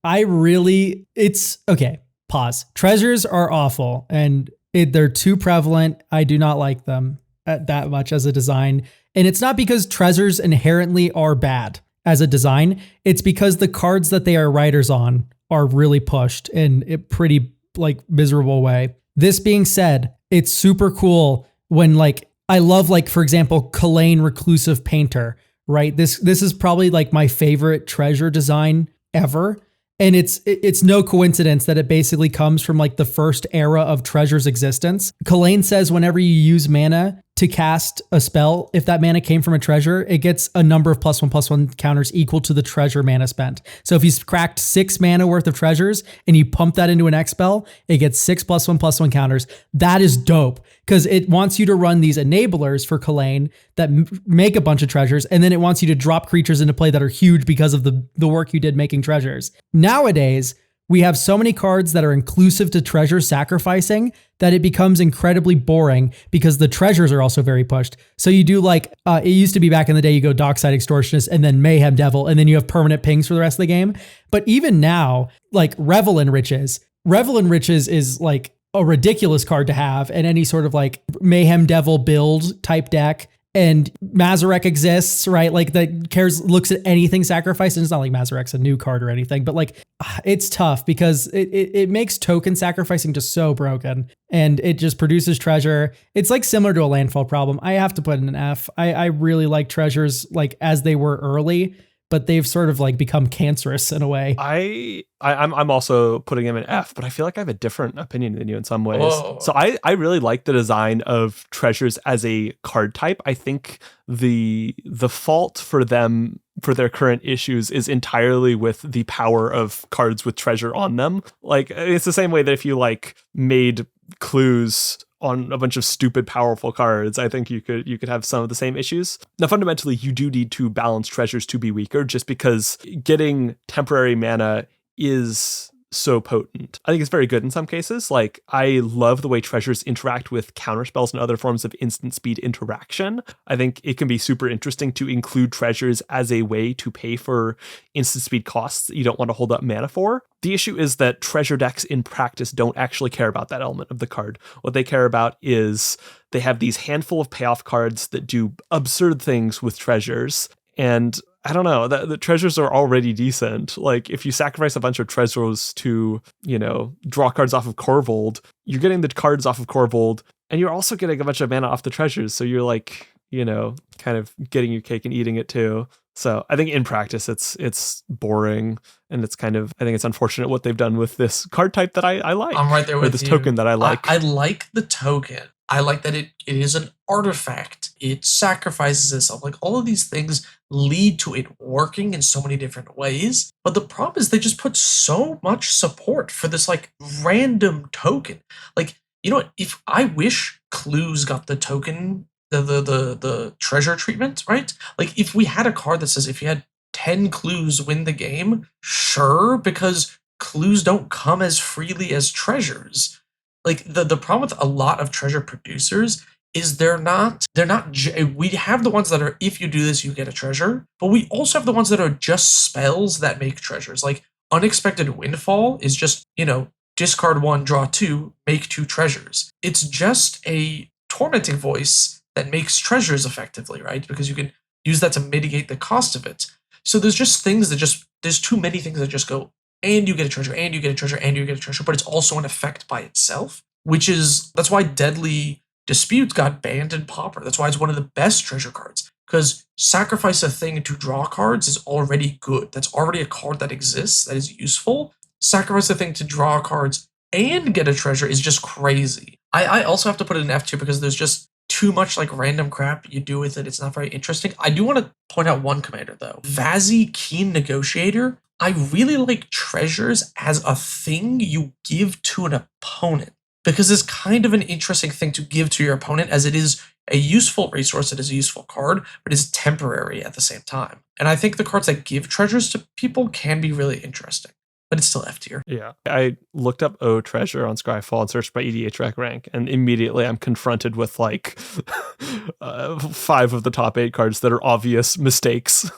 It's okay. Pause. Treasures are awful and they're too prevalent. I do not like them that much as a design. And it's not because treasures inherently are bad as a design. It's because the cards that they are riders on are really pushed in a pretty like miserable way. This being said, it's super cool when like, I love like, for example, Kalain Reclusive Painter, right? This is probably like my favorite treasure design ever. And it's no coincidence that it basically comes from like the first era of Treasure's existence. Kalain says whenever you use mana to cast a spell, if that mana came from a treasure, it gets a number of +1/+1 counters equal to the treasure mana spent. So if he's cracked 6 mana worth of treasures and you pump that into an X spell, it gets 6 +1/+1 counters. That is dope because it wants you to run these enablers for Kalain that make a bunch of treasures, and then it wants you to drop creatures into play that are huge because of the work you did making treasures. Nowadays, we have so many cards that are inclusive to treasure sacrificing that it becomes incredibly boring because the treasures are also very pushed. So you do like, it used to be back in the day, you go Dockside Extortionist and then Mayhem Devil, and then you have permanent pings for the rest of the game. But even now, like Revel in Riches is like a ridiculous card to have in any sort of like Mayhem Devil build type deck. And Mazarek exists, right? Like that looks at anything sacrificed. And it's not like Mazarek's a new card or anything, but like it's tough because it makes token sacrificing just so broken and it just produces treasure. It's like similar to a landfall problem. I have to put in an F. I really like treasures like as they were early, but they've sort of like become cancerous in a way. I'm also putting him in F, but I feel like I have a different opinion than you in some ways. Whoa. So I really like the design of treasures as a card type. I think the fault for them for their current issues is entirely with the power of cards with treasure on them. Like it's the same way that if you like made clues on a bunch of stupid powerful cards, I think you could have some of the same issues. Now, fundamentally, you do need to balance treasures to be weaker, just because getting temporary mana is so potent. I think it's very good in some cases. Like, I love the way treasures interact with counterspells and other forms of instant speed interaction. I think it can be super interesting to include treasures as a way to pay for instant speed costs that you don't want to hold up mana for. The issue is that treasure decks in practice don't actually care about that element of the card. What they care about is they have these handful of payoff cards that do absurd things with treasures. And I don't know, the treasures are already decent. Like, if you sacrifice a bunch of treasures to, draw cards off of Corvold, you're getting the cards off of Corvold, and you're also getting a bunch of mana off the treasures. So you're like, kind of getting your cake and eating it too. So I think in practice, it's boring, and it's kind of, I think it's unfortunate what they've done with this card type that I like. I'm right there with this you. Token that I like. I like the token. I like that it is an artifact. It sacrifices itself. Like, all of these things lead to it working in so many different ways. But the problem is they just put so much support for this like random token. Like, if I wish Clues got the token, the treasure treatment, right? Like, if we had a card that says if you had 10 clues win the game, sure, because clues don't come as freely as treasures. Like, the problem with a lot of treasure producers is we have the ones that are, if you do this, you get a treasure, but we also have the ones that are just spells that make treasures. Like, Unexpected Windfall is just, discard 1, draw 2, make 2 treasures. It's just a tormenting voice that makes treasures effectively, right? Because you can use that to mitigate the cost of it. So there's just things that there's too many things that just go, and you get a treasure, and you get a treasure, and you get a treasure, but it's also an effect by itself, that's why Deadly Dispute got banned in Pauper. That's why it's one of the best treasure cards, because sacrifice a thing to draw cards is already good. That's already a card that exists, that is useful. Sacrifice a thing to draw cards and get a treasure is just crazy. I also have to put it in F tier because there's just too much like random crap you do with it. It's not very interesting. I do want to point out one commander though. Vazi Keen Negotiator. I really like treasures as a thing you give to an opponent, because it's kind of an interesting thing to give to your opponent, as it is a useful resource, it is a useful card, but it's temporary at the same time. And I think the cards that give treasures to people can be really interesting, but it's still F tier. Yeah. I looked up O Treasure on Scryfall and searched by EDH Rec Rank, and immediately I'm confronted with like 5 of the top 8 cards that are obvious mistakes.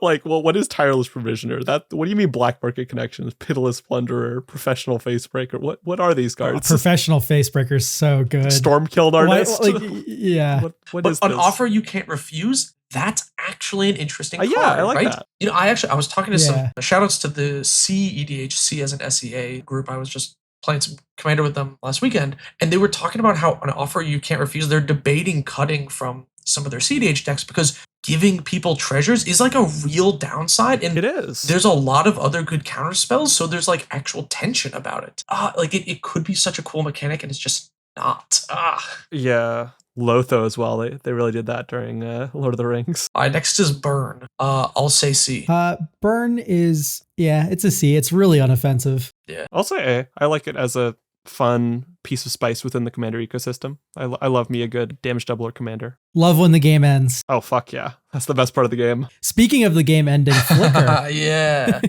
Like, well, what is Tireless Provisioner? What do you mean Black Market Connections, Pitiless Plunderer, Professional Facebreaker? What are these cards? Professional Facebreaker is so good. Storm-Killed Artist? Yeah. What is an this? Offer You Can't Refuse, that's actually an interesting card, yeah, I like right? that. I was talking to some shout-outs to the EDH as an SEA group. I was just playing some Commander with them last weekend, and they were talking about how an Offer You Can't Refuse, they're debating cutting from some of their CDH decks because giving people treasures is like a real downside, and it is. There's a lot of other good counter spells, so there's like actual tension about it. It could be such a cool mechanic, and it's just not. Yeah, Lotho as well. They really did that during Lord of the Rings. All right, next is Burn. I'll say C. Burn is, it's a C. It's really unoffensive. Yeah, I'll say A. I like it as a fun piece of spice within the Commander ecosystem. I love me a good damage doubler Commander. Love when the game ends. Oh, fuck yeah. That's the best part of the game. Speaking of the game ending, Flicker. yeah.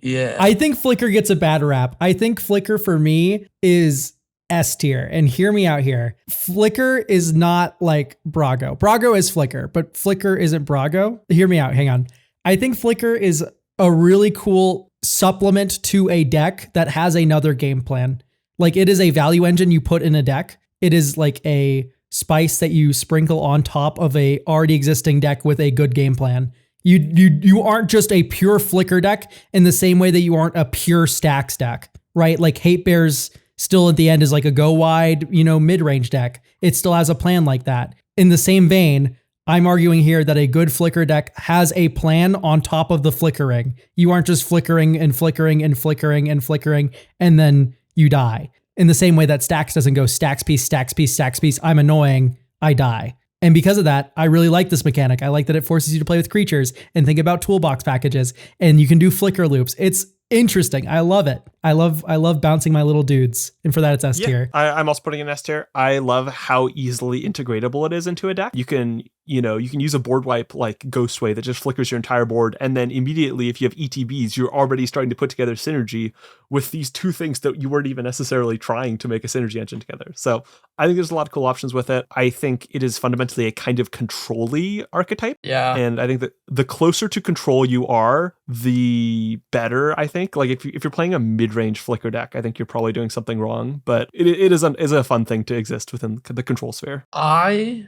Yeah. I think Flicker gets a bad rap. I think Flicker for me is S tier, and hear me out here. Flicker is not like Brago. Brago is Flicker, but Flicker isn't Brago. Hear me out. Hang on. I think Flicker is a really cool supplement to a deck that has another game plan. Like, it is a value engine you put in a deck. It is like a spice that you sprinkle on top of a already existing deck with a good game plan. You aren't just a pure Flicker deck in the same way that you aren't a pure Stacks deck, right? Like, Hate Bears still at the end is like a go wide, mid-range deck. It still has a plan like that. In the same vein, I'm arguing here that a good Flicker deck has a plan on top of the flickering. You aren't just flickering and flickering and flickering and flickering, and then you die. In the same way that Stacks doesn't go stacks piece, stacks piece, stacks piece. I'm annoying. I die. And because of that, I really like this mechanic. I like that it forces you to play with creatures and think about toolbox packages, and you can do flicker loops. It's interesting. I love it. I love bouncing my little dudes. And for that, it's S tier. I'm also putting in S tier. I love how easily integratable it is into a deck. You can you can use a board wipe like Ghostway that just flickers your entire board. And then immediately, if you have ETBs, you're already starting to put together synergy with these two things that you weren't even necessarily trying to make a synergy engine together. So I think there's a lot of cool options with it. I think it is fundamentally a kind of control-y archetype. Yeah. And I think that the closer to control you are, the better, I think. Like if you're playing a mid-range flicker deck, I think you're probably doing something wrong. But it is a fun thing to exist within the control sphere. I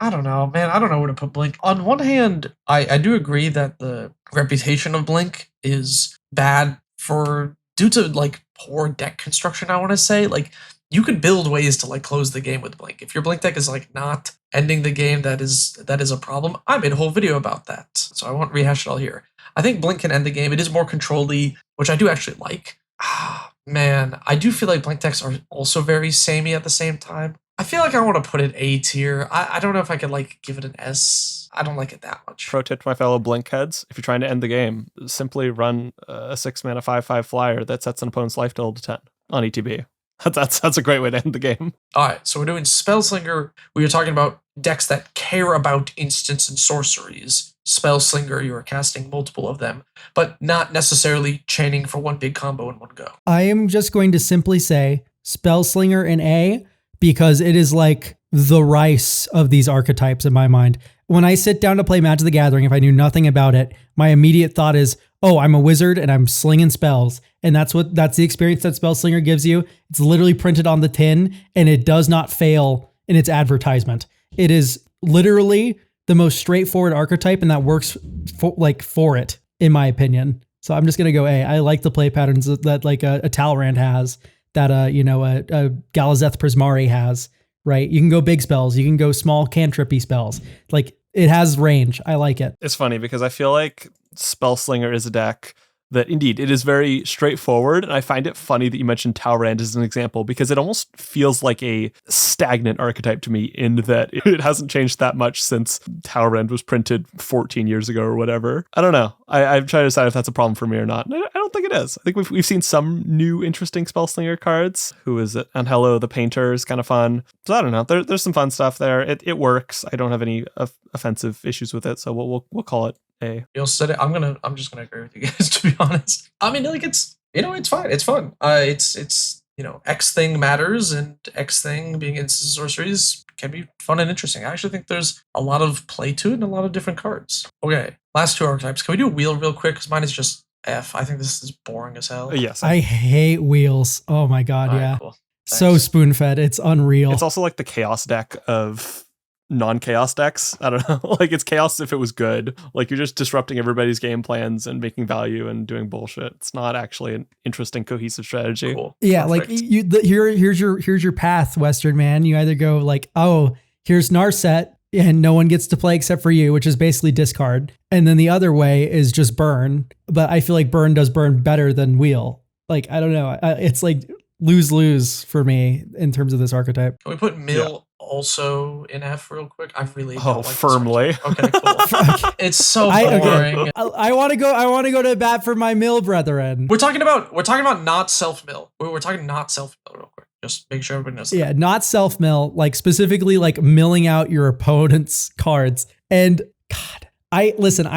don't know, man. I don't know where to put Blink. On one hand, I do agree that the reputation of Blink is bad due to like poor deck construction, I want to say. Like, you could build ways to like close the game with Blink. If your Blink deck is like not ending the game, that is a problem. I made a whole video about that, so I won't rehash it all here. I think Blink can end the game. It is more control-y, which I do actually like. Man, I do feel like Blink decks are also very samey at the same time. I feel like I want to put it A tier. I don't know if I could like give it an S. I don't like it that much. Pro tip to my fellow Blink heads: if you're trying to end the game, simply run a 6-mana 5/5 flyer that sets an opponent's life total to 10 on ETB. That's a great way to end the game. All right, so we're doing Spellslinger. We were talking about decks that care about instants and sorceries. Spellslinger, you are casting multiple of them, but not necessarily chaining for one big combo in one go. I am just going to simply say Spellslinger in A, because it is like the rice of these archetypes in my mind. When I sit down to play Magic the Gathering, if I knew nothing about it, my immediate thought is, oh, I'm a wizard and I'm slinging spells. And that's the experience that Spellslinger gives you. It's literally printed on the tin, and it does not fail in its advertisement. It is literally the most straightforward archetype, and that works for it, in my opinion. So I'm just going to go A. I like the play patterns that like a Talrand has, that a Galazeth Prismari has, right? You can go big spells, you can go small cantrippy spells. Like, it has range. I like it. It's funny because I feel like Spellslinger is a deck that indeed it is very straightforward. And I find it funny that you mentioned Talrand as an example, because it almost feels like a stagnant archetype to me, in that it hasn't changed that much since Talrand was printed 14 years ago or whatever. I don't know. I'm trying to decide if that's a problem for me or not. I don't think it is. I think we've seen some new interesting Spellslinger cards. Who is it? Angelo the Painter is kind of fun. So I don't know. There's some fun stuff there. It works. I don't have any offensive issues with it. So we'll call it A. You'll set it. I'm just gonna agree with you guys, to be honest. I mean, like, it's fine. It's fun. It's X thing matters, and X thing being instant sorceries can be fun and interesting. I actually think there's a lot of play to it and a lot of different cards. Okay, last two archetypes. Can we do a wheel real quick? Because mine is just F. I think this is boring as hell. Yes. I hate wheels. Oh my God. All yeah. right, cool. So spoon-fed. It's unreal. It's also like the chaos deck of non-chaos decks. I don't know. Like, it's chaos if it was good. Like, you're just disrupting everybody's game plans and making value and doing bullshit. It's not actually an interesting, cohesive strategy. Cool. Yeah, Perfect. like here's your path, Western man. You either go like, oh, here's Narset, and no one gets to play except for you, which is basically discard. And then the other way is just burn. But I feel like burn does burn better than wheel. Like, I don't know. It's like lose for me in terms of this archetype. Can we put Mill also in F real quick? I really don't like this firmly. archetype. Okay, cool. It's so boring. I want to go to bat for my mill brethren. We're talking about not self-mill. We're talking not self-mill real quick. Just make sure everybody knows that. Yeah, not self-mill, like specifically like milling out your opponent's cards. And God, I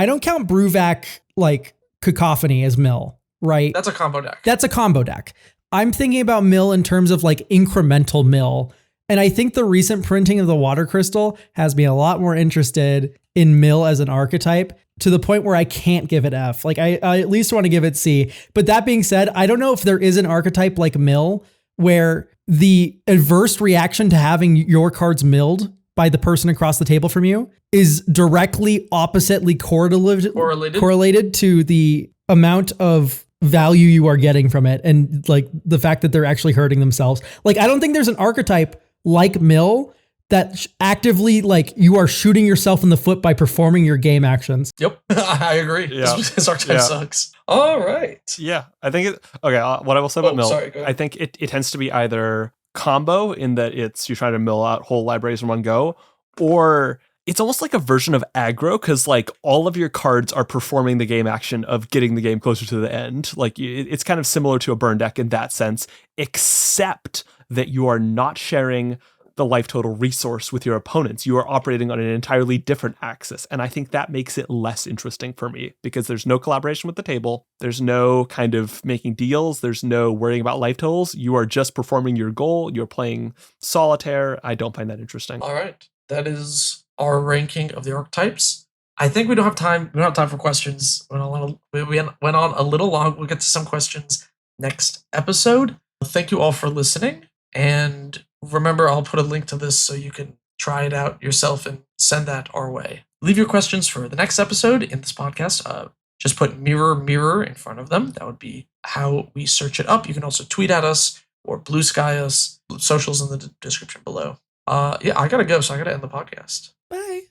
don't count Bruvac like Cacophony as mill, right? That's a combo deck. That's a combo deck. I'm thinking about mill in terms of like incremental mill. And I think the recent printing of the water crystal has me a lot more interested in mill as an archetype, to the point where I can't give it F. Like, I at least want to give it C. But that being said, I don't know if there is an archetype like mill where the adverse reaction to having your cards milled by the person across the table from you is directly oppositely correlated to the amount of value you are getting from it, and like the fact that they're actually hurting themselves. Like, I don't think there's an archetype like mill that actively, like, you are shooting yourself in the foot by performing your game actions. Yep, I agree. Yeah. This archetype sucks. All right. Yeah, I think what I will say about mill, sorry, go ahead. I think it tends to be either combo, in that you're trying to mill out whole libraries in one go, or it's almost like a version of aggro, because like all of your cards are performing the game action of getting the game closer to the end. Like, it's kind of similar to a burn deck in that sense, except that you are not sharing the life total resource with your opponents. You are operating on an entirely different axis. And I think that makes it less interesting for me because there's no collaboration with the table. There's no kind of making deals. There's no worrying about life totals. You are just performing your goal. You're playing solitaire. I don't find that interesting. All right. That is our ranking of the archetypes. I think we don't have time. We don't have time for questions. We went on a little long. We'll get to some questions next episode. Thank you all for listening. And remember, I'll put a link to this so you can try it out yourself and send that our way. Leave your questions for the next episode in this podcast. Just put mirror in front of them. That would be how we search it up. You can also tweet at us or blue sky us. Socials in the description below. Yeah, I gotta go, so I gotta end the podcast. Bye.